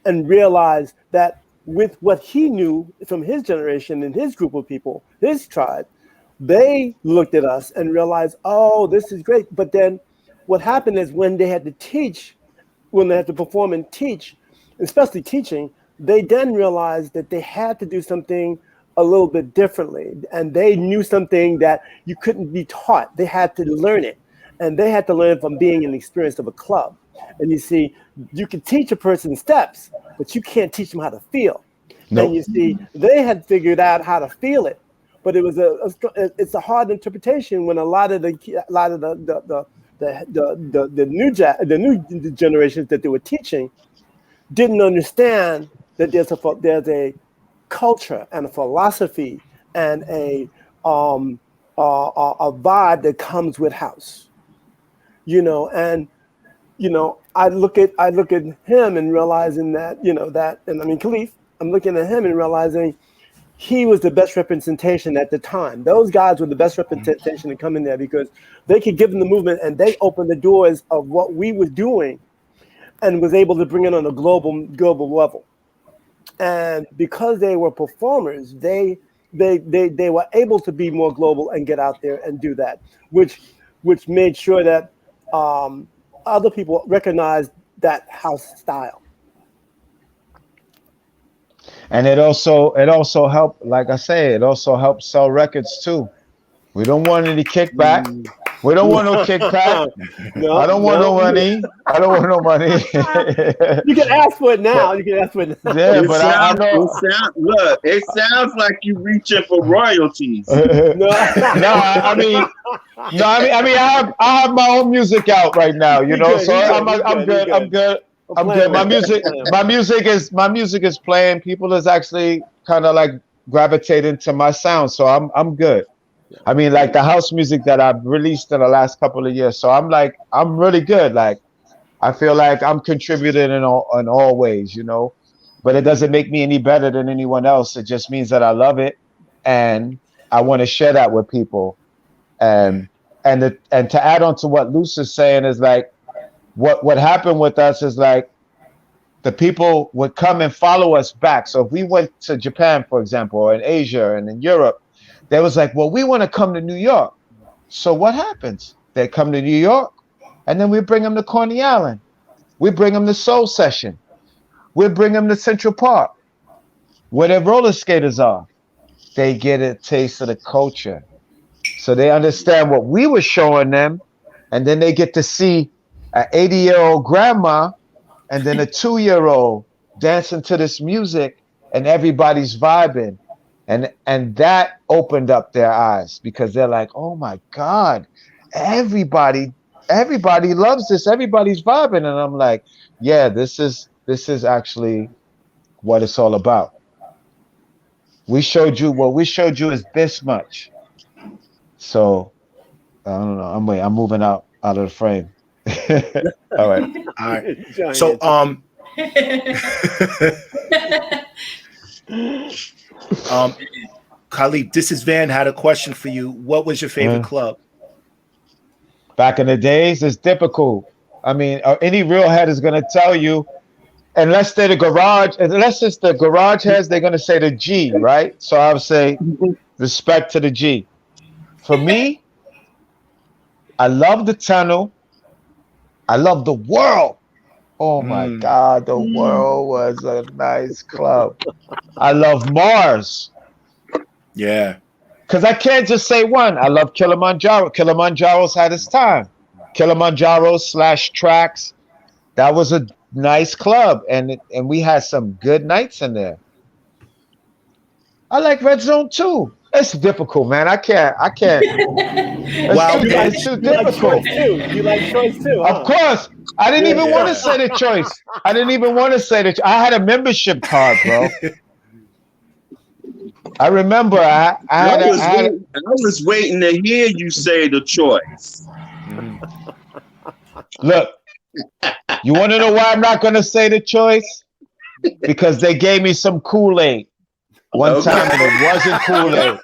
and realized that with what he knew from his generation and his group of people, his tribe, they looked at us and realized, oh, this is great. But then what happened is when they had to teach, when they had to perform and teach, especially teaching, they then realized that they had to do something a little bit differently. And they knew something that you couldn't be taught. They had to learn it. And they had to learn from being an experience of a club. And you see, you can teach a person steps, but you can't teach them how to feel. Nope. And you see, they had figured out how to feel it, but it was it's a hard interpretation when a lot of the new generations that they were teaching didn't understand that there's a culture and a philosophy and a vibe that comes with house. I look at him and realizing that, and I mean, Caleaf, I'm looking at him and realizing he was the best representation at the time. Those guys were the best representation to come in there because they could give them the movement and they opened the doors of what we were doing and was able to bring it on a global level. And because they were performers, they were able to be more global and get out there and do that, which made sure that other people recognized that house style. And it also helped, like I say, it also helped sell records too. We don't want any kickback. We don't want no kickback. I don't want no money. I don't want no money. You can ask for it now. Yeah, but I know. It sounds like you reaching for royalties. I mean, I have my own music out right now. I'm good. My music is playing. People is actually kind of like gravitating to my sound, so I'm good. I mean, like the house music that I've released in the last couple of years. So I'm really good. Like, I feel like I'm contributing in all ways, but it doesn't make me any better than anyone else. It just means that I love it and I want to share that with people. And to add on to what Luce is saying is like, what happened with us is like the people would come and follow us back. So if we went to Japan, for example, or in Asia and in Europe, they was like, well, we want to come to New York. So what happens? They come to New York, and then we bring them to Coney Island. We bring them to Soul Session. We bring them to Central Park, where their roller skaters are. They get a taste of the culture. So they understand what we were showing them, and then they get to see an 80-year-old grandma and then a 2-year-old dancing to this music, and everybody's vibing. And that opened up their eyes because they're like, oh my God, everybody loves this. Everybody's vibing. And I'm like, yeah, this is actually what it's all about. What we showed you is this much. So I don't know. I'm moving out of the frame. All right. So Caleaf, this is Van, had a question for you. What was your favorite club? Back in the days, it's difficult. I mean, any real head is going to tell you, unless it's the garage heads, they're going to say the G, right? So I would say respect to the G. For me, I love the Tunnel. I love the World. Oh my God, the World was a nice club. I love Mars. Yeah. Because I can't just say one. I love Kilimanjaro. Kilimanjaro's had its time. Kilimanjaro / Tracks. That was a nice club. And we had some good nights in there. I like Red Zone too. It's difficult, man. I can't. Wow, It's too difficult. You like choice too, huh? Of course. I didn't even want to say the choice. I didn't even want to say I had a membership card, bro. I remember I was waiting to hear you say the choice. Look, you want to know why I'm not going to say the choice? Because they gave me some Kool-Aid one time and it wasn't Kool-Aid.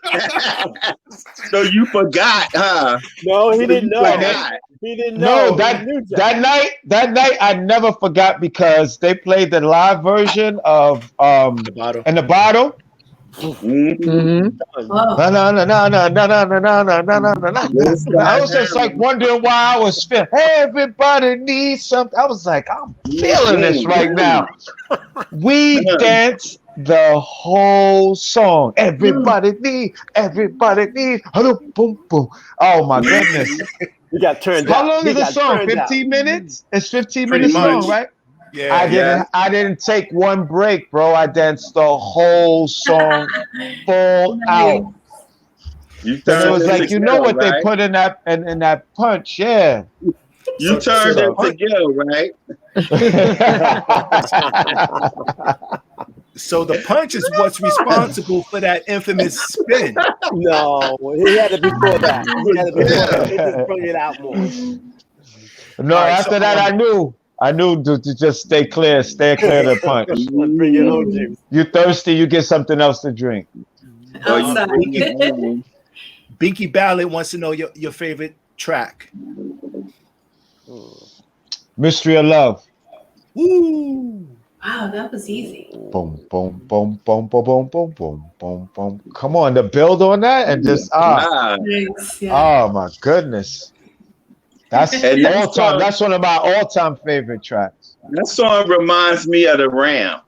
So you forgot, huh? No, he didn't know. He didn't know. No, that night I never forgot because they played the live version of In the Bottle. Oh. I was just like wondering why I was feeling. Everybody needs something. I was like, I'm feeling this right now. We danced the whole song. Everybody need. Boom, boom. Oh my goodness. You got turned How out. long is the song? 15 minutes? It's 15 Pretty minutes long, much. right? Yeah, I didn't take one break, bro. I danced the whole song full out. You And it was turned like, into you know Gil, what they right? put in that punch, yeah. You turned into Gil, right? So the punch is what's responsible for that infamous spin. No, he had it before that. He just bring it out more. No, All right, after so, that, I knew to just stay clear of the punch. Bring your own juice. You thirsty, you get something else to drink. Binky Ballad wants to know your favorite track. Mystery of Love. Woo! Wow, that was easy. Boom, boom, boom, boom, boom, boom, boom, boom, boom, boom. Come on, the build on that and just Thanks, yeah. oh my goodness. That's all time. That's one of my all-time favorite tracks. That song reminds me of the Ram.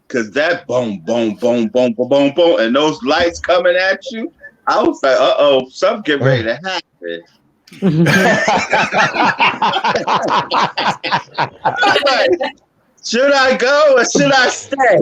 Cause that boom, boom, boom, boom, boom, boom, boom, and those lights coming at you. I was like, something getting ready to happen. Should I go or should I stay?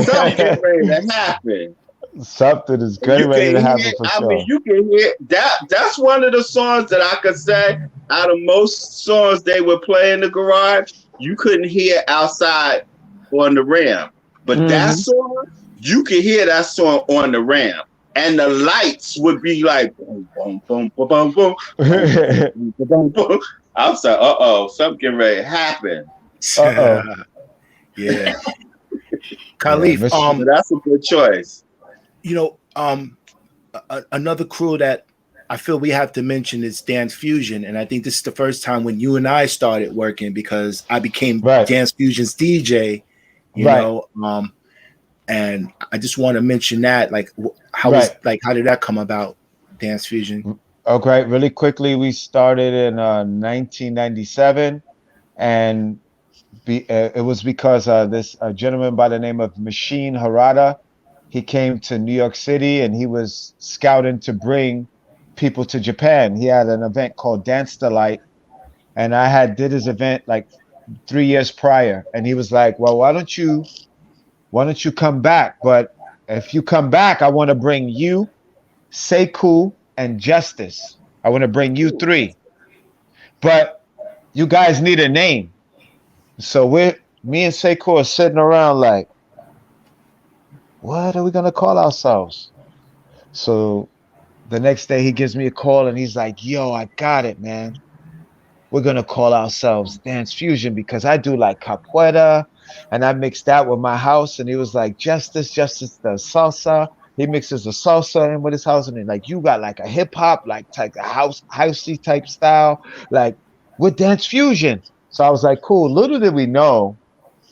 Something getting ready to happen. Something is getting ready to happen for sure. I mean, you can hear that. That's one of the songs that I could say out of most songs they would play in the garage, you couldn't hear outside on the Ram. But that song, you could hear that song on the Ram. And the lights would be like boom, boom, boom, boom, boom, boom, boom, boom, boom. I was like, something getting ready to happen. Yeah. Caleaf, that's a good choice. You know, another crew that I feel we have to mention is Dance Fusion, and I think this is the first time when you and I started working because I became Dance Fusion's DJ. You know, and I just want to mention that, like, how did that come about, Dance Fusion? Okay, really quickly, we started in 1997, and it was because this gentleman by the name of Machine Harada, he came to New York City and he was scouting to bring people to Japan. He had an event called Dance Delight, and I did his event like 3 years prior, and he was like, well, why don't you come back? But if you come back, I want to bring you, Sekou, and Justice. I want to bring you three, but you guys need a name. So me and Sekou are sitting around like, what are we gonna call ourselves? So the next day he gives me a call and he's like, yo, I got it, man. We're gonna call ourselves Dance Fusion because I do like capoeira and I mixed that with my house. And he was like, Justice does salsa. He mixes the salsa in with his house, and then like you got like a hip hop, like type of housey type style, like with Dance Fusion. So I was like, cool. Little did we know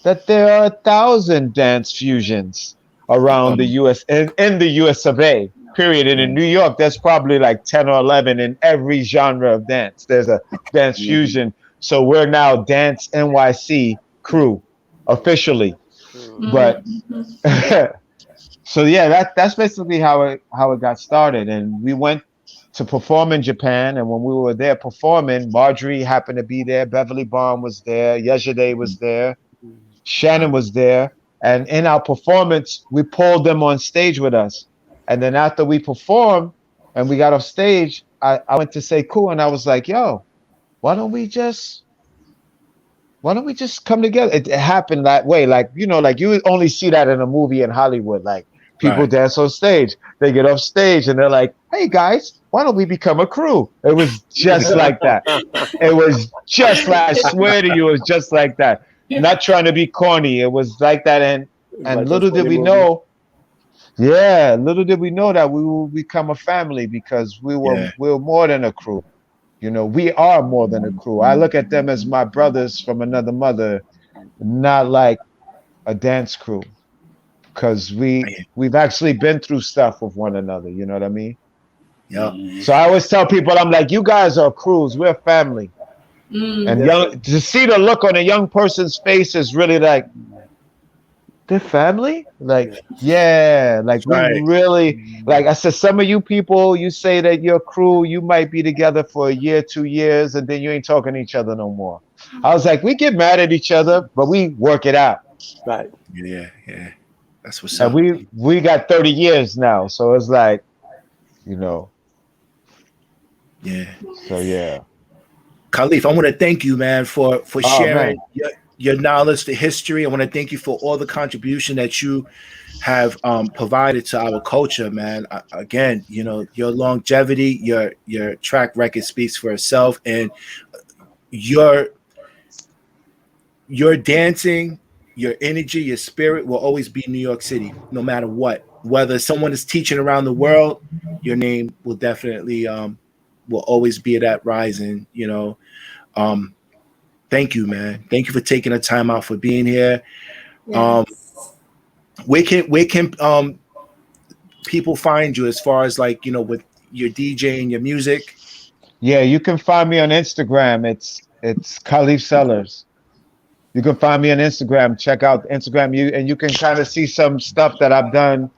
that there are 1,000 Dance Fusions around the US in the US of A. Period. And in New York, there's probably like 10 or 11 in every genre of dance. There's a Dance Fusion. So we're now Dance NYC crew officially. But so yeah, that's basically how it got started. And we went to perform in Japan, and when we were there performing, Marjorie happened to be there, Beverly Bond was there, Yejide was there, Shannon was there, And in our performance, we pulled them on stage with us. And then after we performed and we got off stage, I went to say cool, and I was like, yo, why don't we just come together? It happened that way. Like, you know, like you only see that in a movie in Hollywood. Like people dance on stage, they get off stage and they're like, hey guys, why don't we become a crew? It was just like that. It was just like, I swear to you, it was just like that. Not trying to be corny. It was like that. And Like little did we know, little did we know that we will become a family, because we were more than a crew. You know, we are more than a crew. I look at them as my brothers from another mother, not like a dance crew, because we've actually been through stuff with one another. You know what I mean? Yeah. So I always tell people, I'm like, you guys are crews. We're family. And to see the look on a young person's face is really like, they're family? Like, yeah, like we really, like I said, some of you people, you say that you're crew, you might be together for a year, 2 years, and then you ain't talking to each other no more. I was like, we get mad at each other, but we work it out. Right. Yeah. That's what's up. And we got 30 years now, so it's like, you know. Yeah. So yeah. Caleaf, I want to thank you, man, for sharing your knowledge, the history. I want to thank you for all the contribution that you have provided to our culture, man. Again, you know, your longevity, your track record speaks for itself, and your dancing, your energy, your spirit will always be New York City, no matter what. Whether someone is teaching around the world, your name will definitely will always be at that rising, you know. Thank you, man. Thank you for taking the time out for being here. Where can people find you as far as, like, you know, with your DJ and your music? Yeah, you can find me on Instagram. It's Caleaf Sellers. You can find me on Instagram. Check out Instagram, and you can kind of see some stuff that I've done.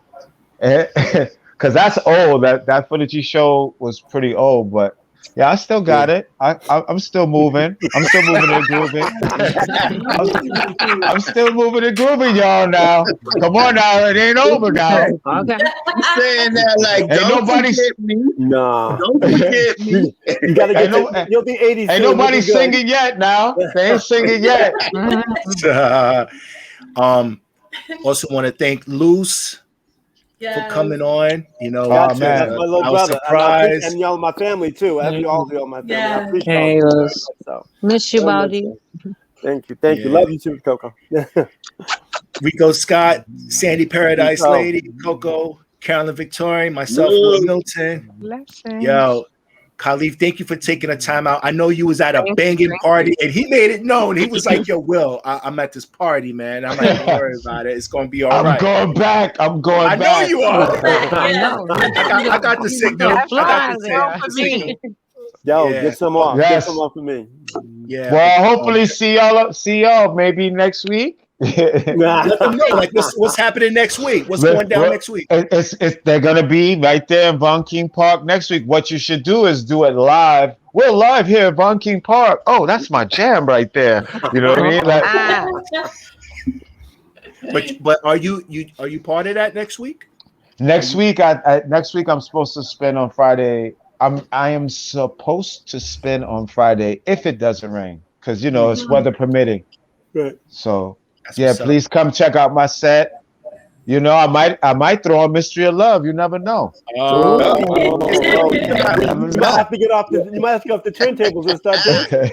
Because that's old. That footage you showed was pretty old, but yeah, I still got it. I'm still moving. I'm still moving and grooving. I'm still moving and grooving, y'all. Now, come on now, it ain't over now. Okay. You saying that like, Ain't don't nobody forget me. No. Don't forget me. You gotta get you'll be 80. Ain't nobody singing yet now. They ain't singing yet. Also want to thank Luce for coming on. You know, man, that's my little brother. Surprise. And y'all, my family too. After all of y'all, my family. I appreciate Hey, it. So, miss you, buddy. Thank you. Love you too, Coco. Ricoh Scott, Sandy Paradiselady, Coco, Carolyn Victorian, myself, Milton. Blessings. Yo, Caleaf, thank you for taking the time out. I know you was at a banging party, and he made it known. He was like, yo, Will, I'm at this party, man. I'm like, don't worry about it. It's going to be all right. I'm going back. I know you are. I got the signal. I got the signal. Yo, get some off. Yes. Get some off for me. Yeah. Well, hopefully see y'all maybe next week. Let them know, like, what's happening next week. What's going down next week? They're gonna be right there in Von King Park next week. What you should do is do it live. We're live here at Von King Park. Oh, that's my jam right there. You know what I mean? Like, but are you part of that next week? Next week, next week I'm supposed to spend on Friday. I am supposed to spend on Friday if it doesn't rain, because you know it's weather permitting. Right. So please come check out my set. You know, I might throw a Mystery of Love. You never know. You might have to get off the turntables and start dancing.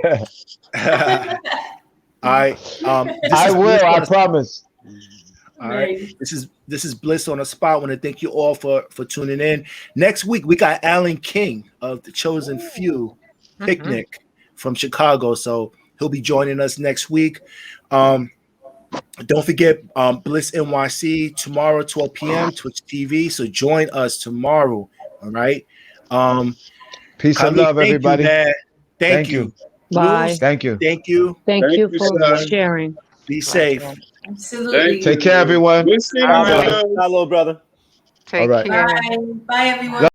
I will. I promise. All right. This is Bliss on the Spot. I want to thank you all for tuning in. Next week we got Alan King of the Chosen Few Picnic from Chicago. So he'll be joining us next week. Don't forget Bliss NYC tomorrow, 12 p.m. Twitch TV. So join us tomorrow. All right. Peace and love, everybody. Thank you. Bye. Luz, Thank you. Thank you. Thank you for sharing. Be safe. Absolutely. Take care, everyone. Bye, little brother. Take care. Bye, everyone.